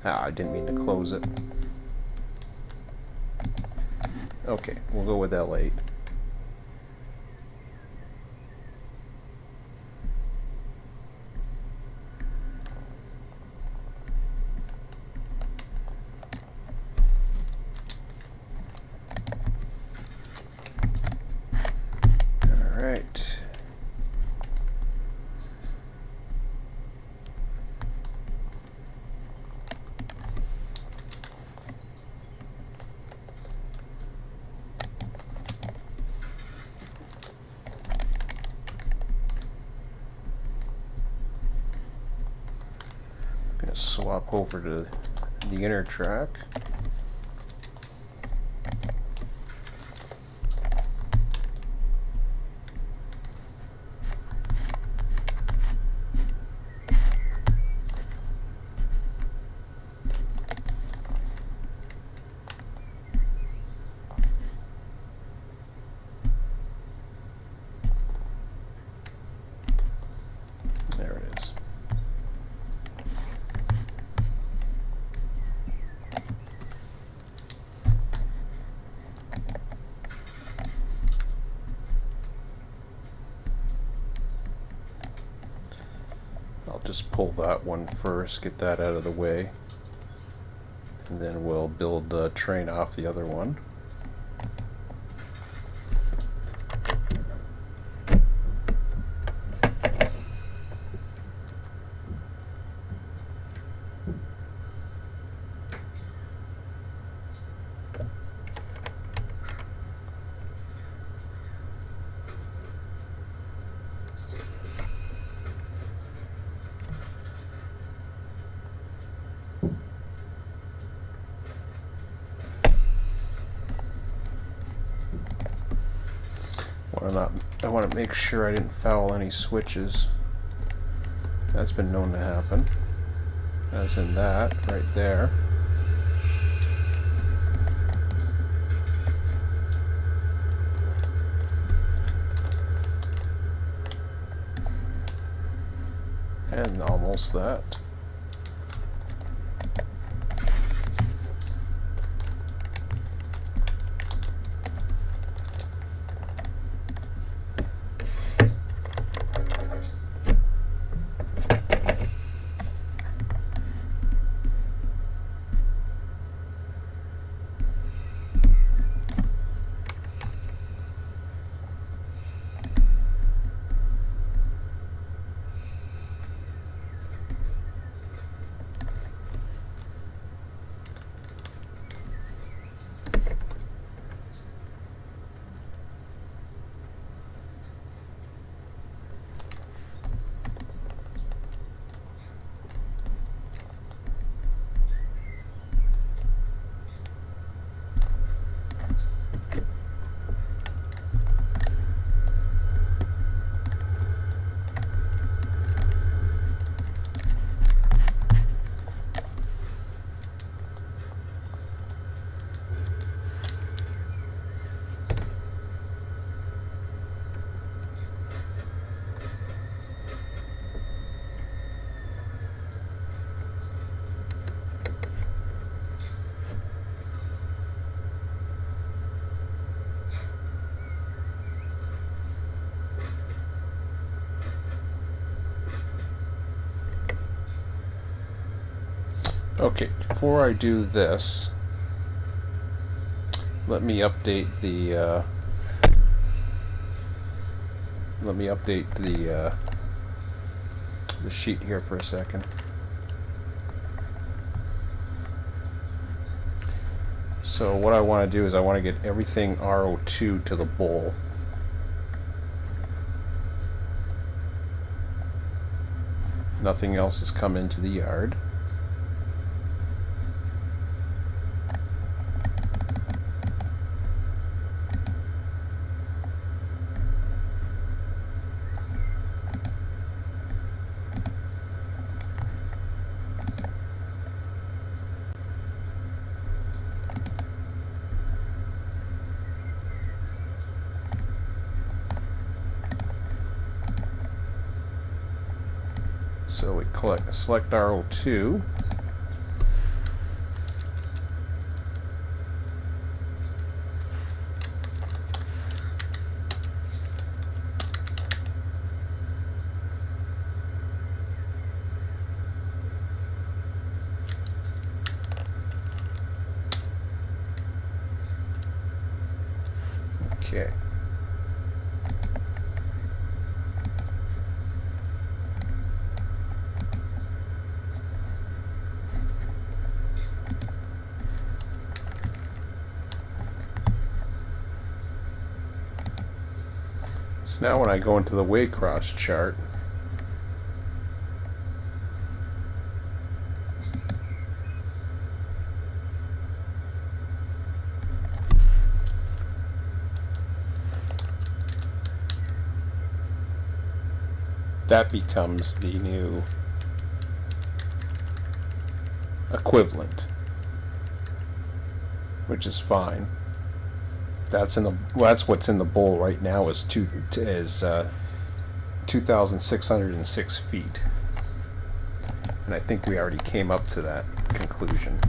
Speaker 1: I didn't mean to close it. Okay, we'll go with L8. swap over to the inner track. There it is. I'll just pull that one first, get that out of the way, and then we'll build the train off the other one. I want to make sure I didn't foul any switches. That's been known to happen. As in that, right there. And almost that. Okay, before I do this, let me update the the sheet here for a second. So what I want to do is I want to get everything R02 to the bowl. Nothing else has come into the yard. So we select R02. Okay. So now when I go into the Waycross chart, that becomes the new equivalent, which is fine. That's what's in the bowl right now is 2,606 feet, and I think we already came up to that conclusion.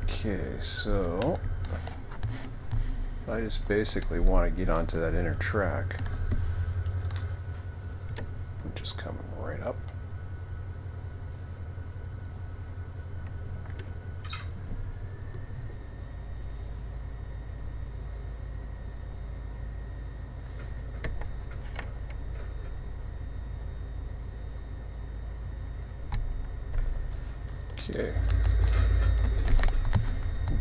Speaker 1: Okay, so I just basically want to get onto that inner track, which is coming right up. Okay.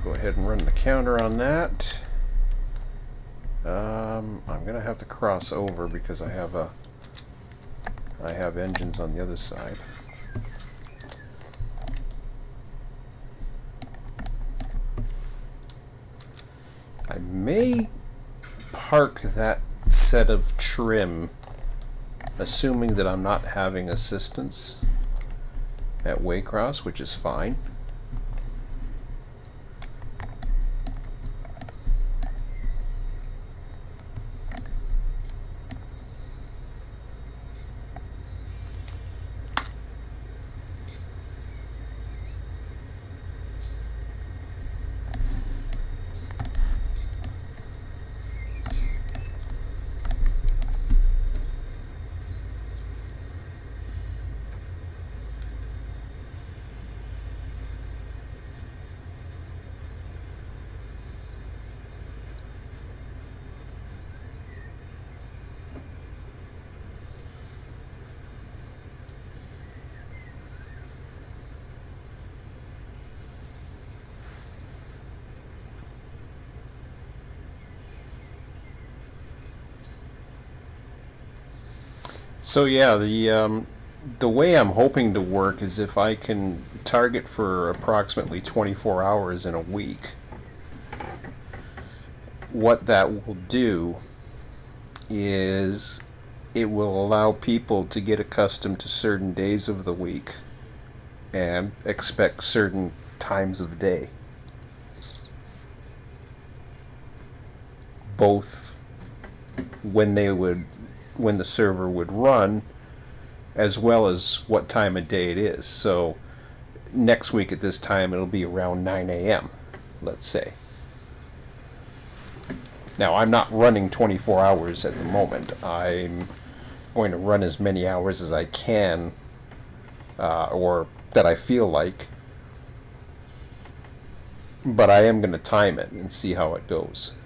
Speaker 1: Go ahead and run the counter on that. I'm gonna have to cross over because I have engines on the other side. I may park that set of trim, assuming that I'm not having assistance at Waycross, which is fine. So yeah, the way I'm hoping to work is if I can target for approximately 24 hours in a week. What that will do is it will allow people to get accustomed to certain days of the week and expect certain times of day, both when the server would run, as well as what time of day it is. So next week at this time it'll be around 9 a.m., let's say. Now I'm not running 24 hours at the moment. I'm going to run as many hours as I can, or that I feel like, but I am going to time it and see how it goes.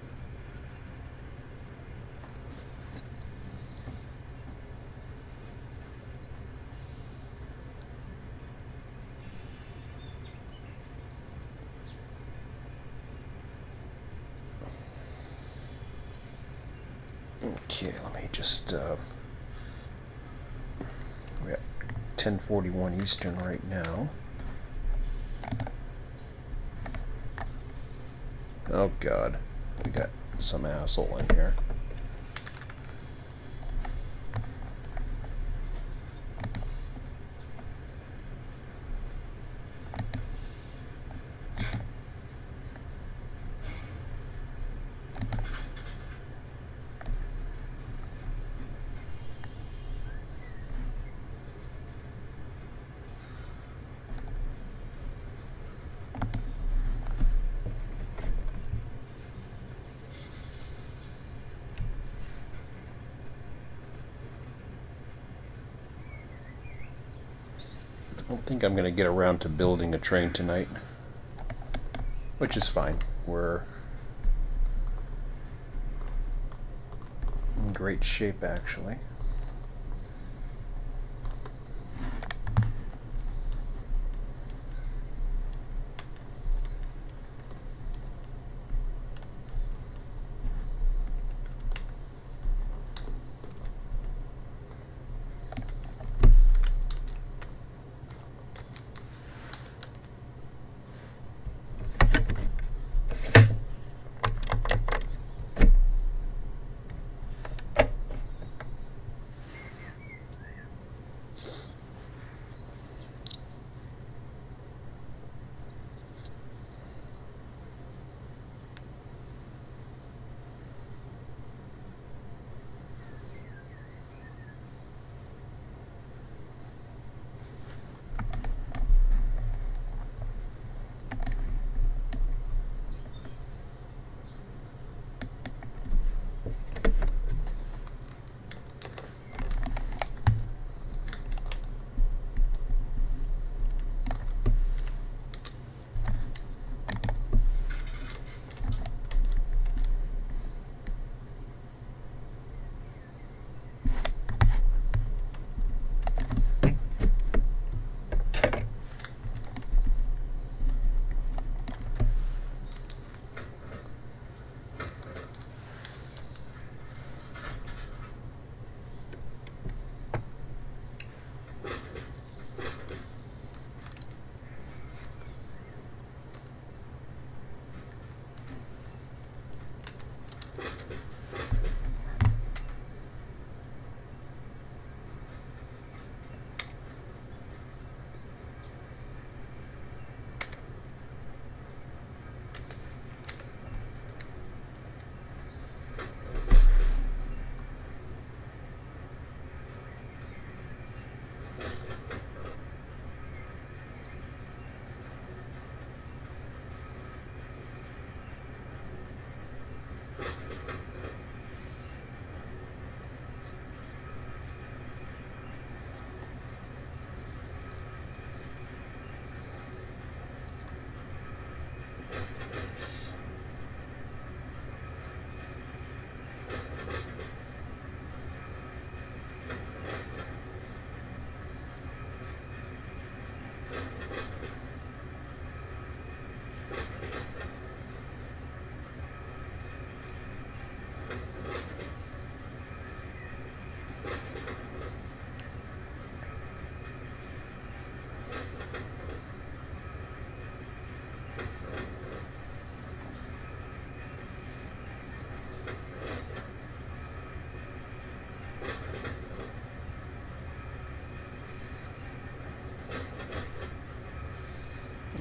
Speaker 1: Okay, let me just, we're at 10:41 Eastern right now. Oh God, we got some asshole in here. don't think I'm going to get around to building a train tonight, which is fine. We're in great shape, actually.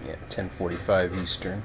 Speaker 1: Yeah, 10:45 Eastern.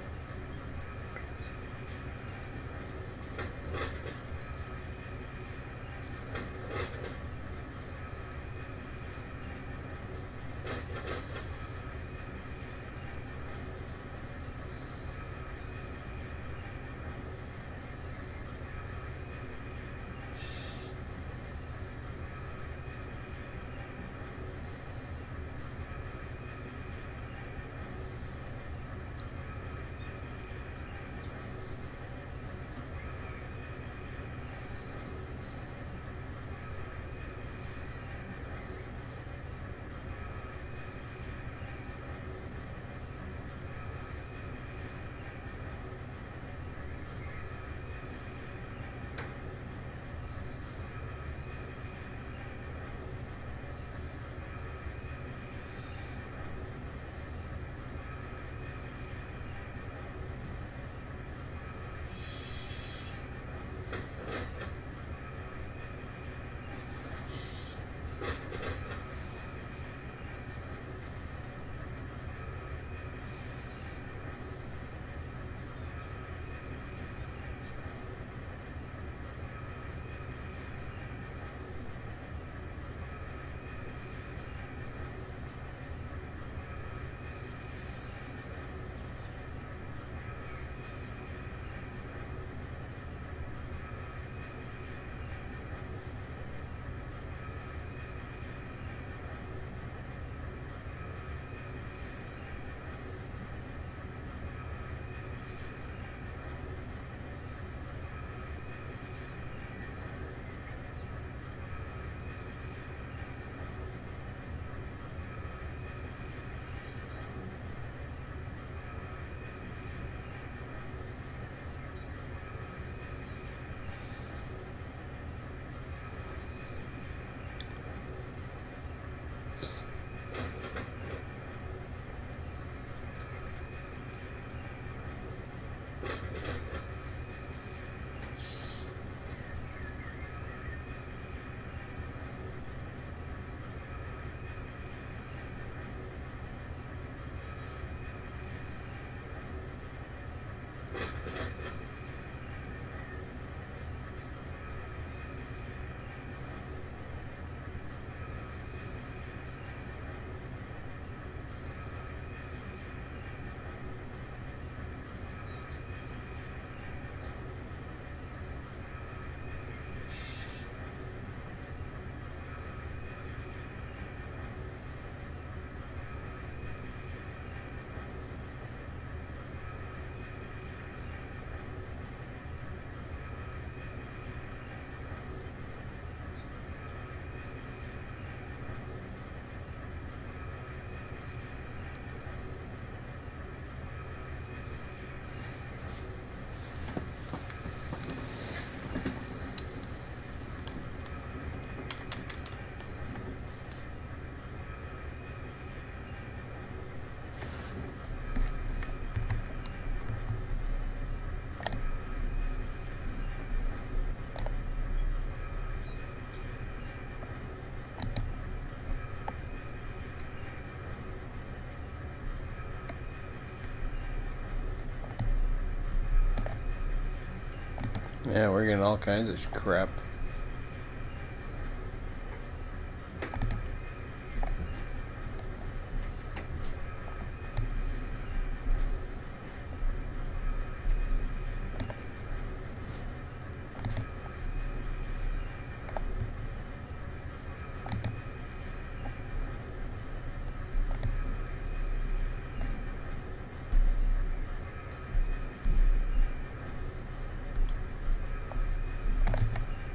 Speaker 1: Yeah, we're getting all kinds of crap.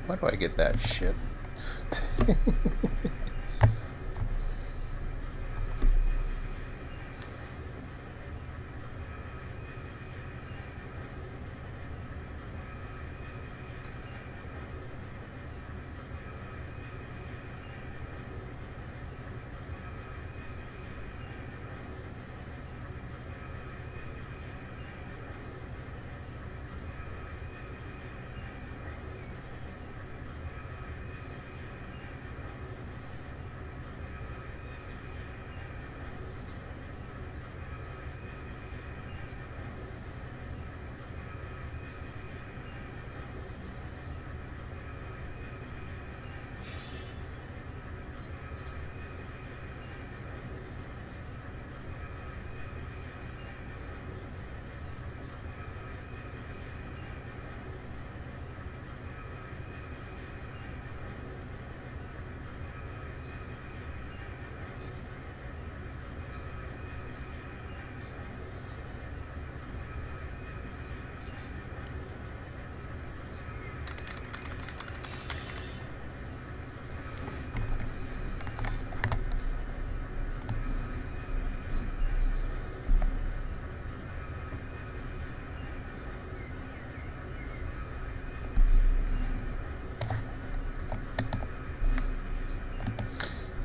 Speaker 1: Why do I get that shit?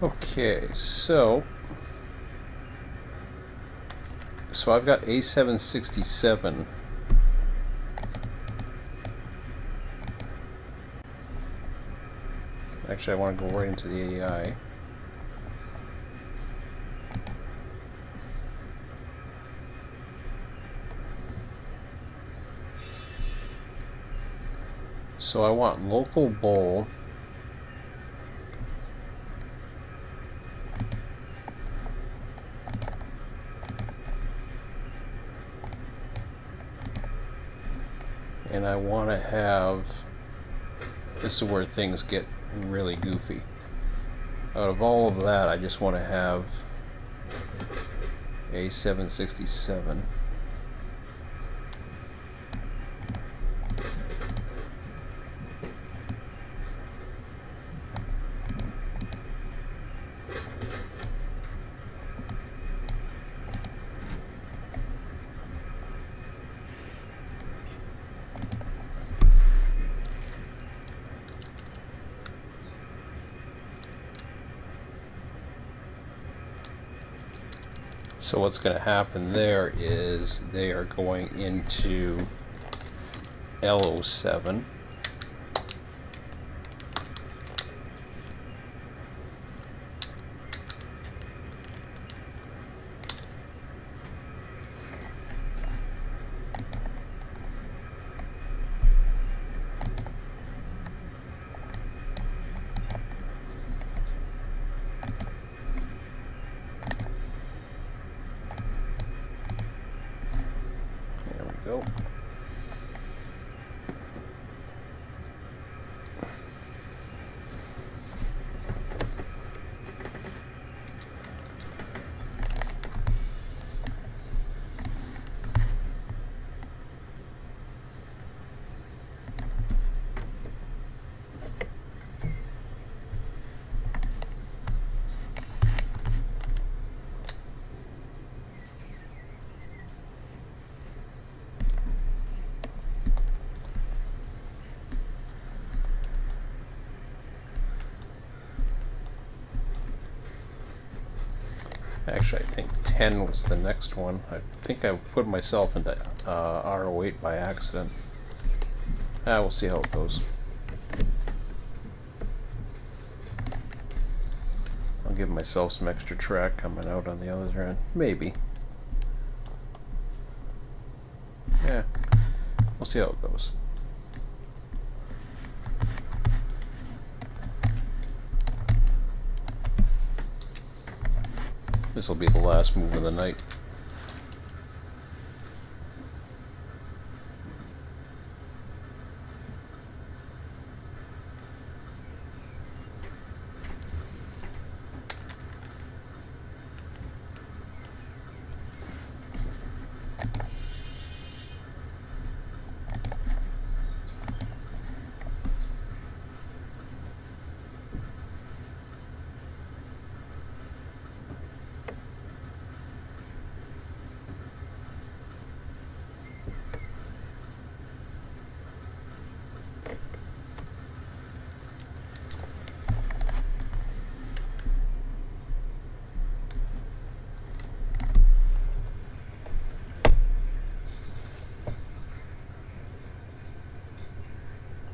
Speaker 1: Okay, so I've got A767. Actually, I want to go right into the AI. So I want local bowl. And I want to have, this is where things get really goofy. Out of all of that, I just want to have A767. So what's going to happen there is they are going into L07. Go. Actually, I think 10 was the next one. I think I put myself into R08 by accident. We'll see how it goes. I'll give myself some extra track coming out on the other end. Maybe. Yeah. We'll see how it goes. This will be the last move of the night.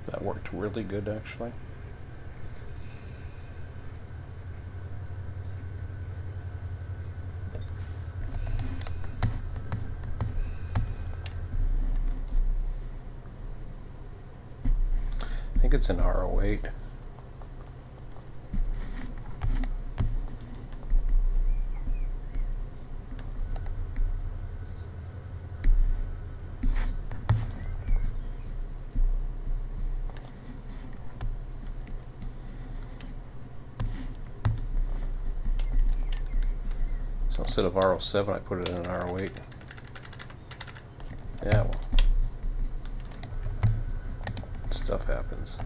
Speaker 1: That worked really good, actually. I think it's an R08. So instead of R07, I put it in an R08. Yeah, well, stuff happens.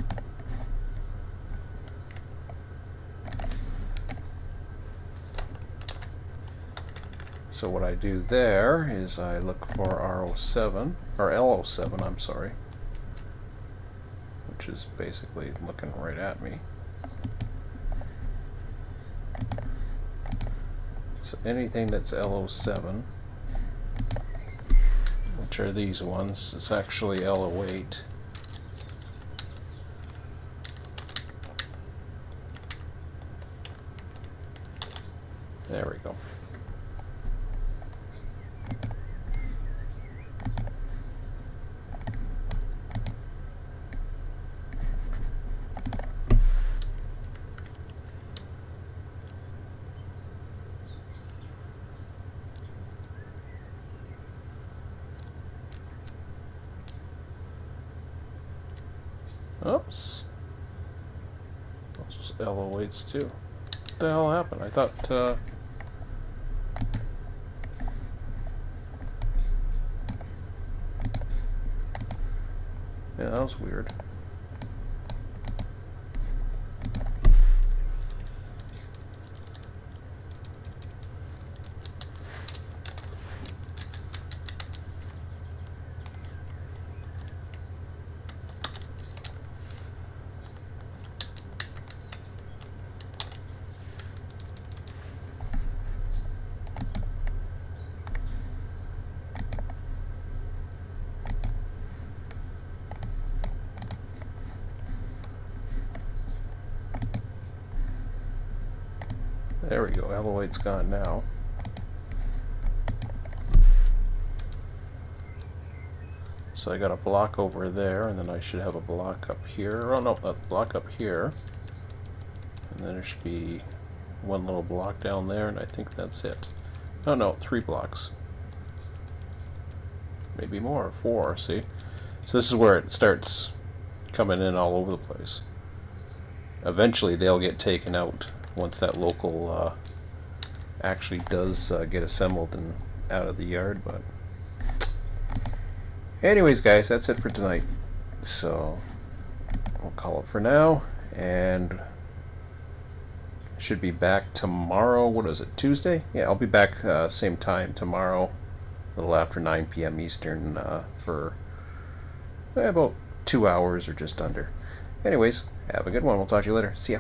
Speaker 1: So what I do there is I look for R07, or L07, I'm sorry, which is basically looking right at me. So anything that's L07, which are these ones, it's actually L08. There we go. Oops. Those L08s too. What the hell happened? I thought, yeah, that was weird. There we go, L08's gone now. So I got a block over there, and then I should have a block up here. Oh no, a block up here. And then there should be one little block down there, and I think that's it. Oh no, 3 blocks. Maybe more, 4, see? So this is where it starts coming in all over the place. Eventually they'll get taken out once that local actually does get assembled and out of the yard. But anyways, guys, that's it for tonight. So we'll call it for now, and should be back tomorrow. What is it, Tuesday? Yeah, I'll be back same time tomorrow, a little after 9 p.m. Eastern, for about 2 hours or just under. Anyways, have a good one. We'll talk to you later. See ya.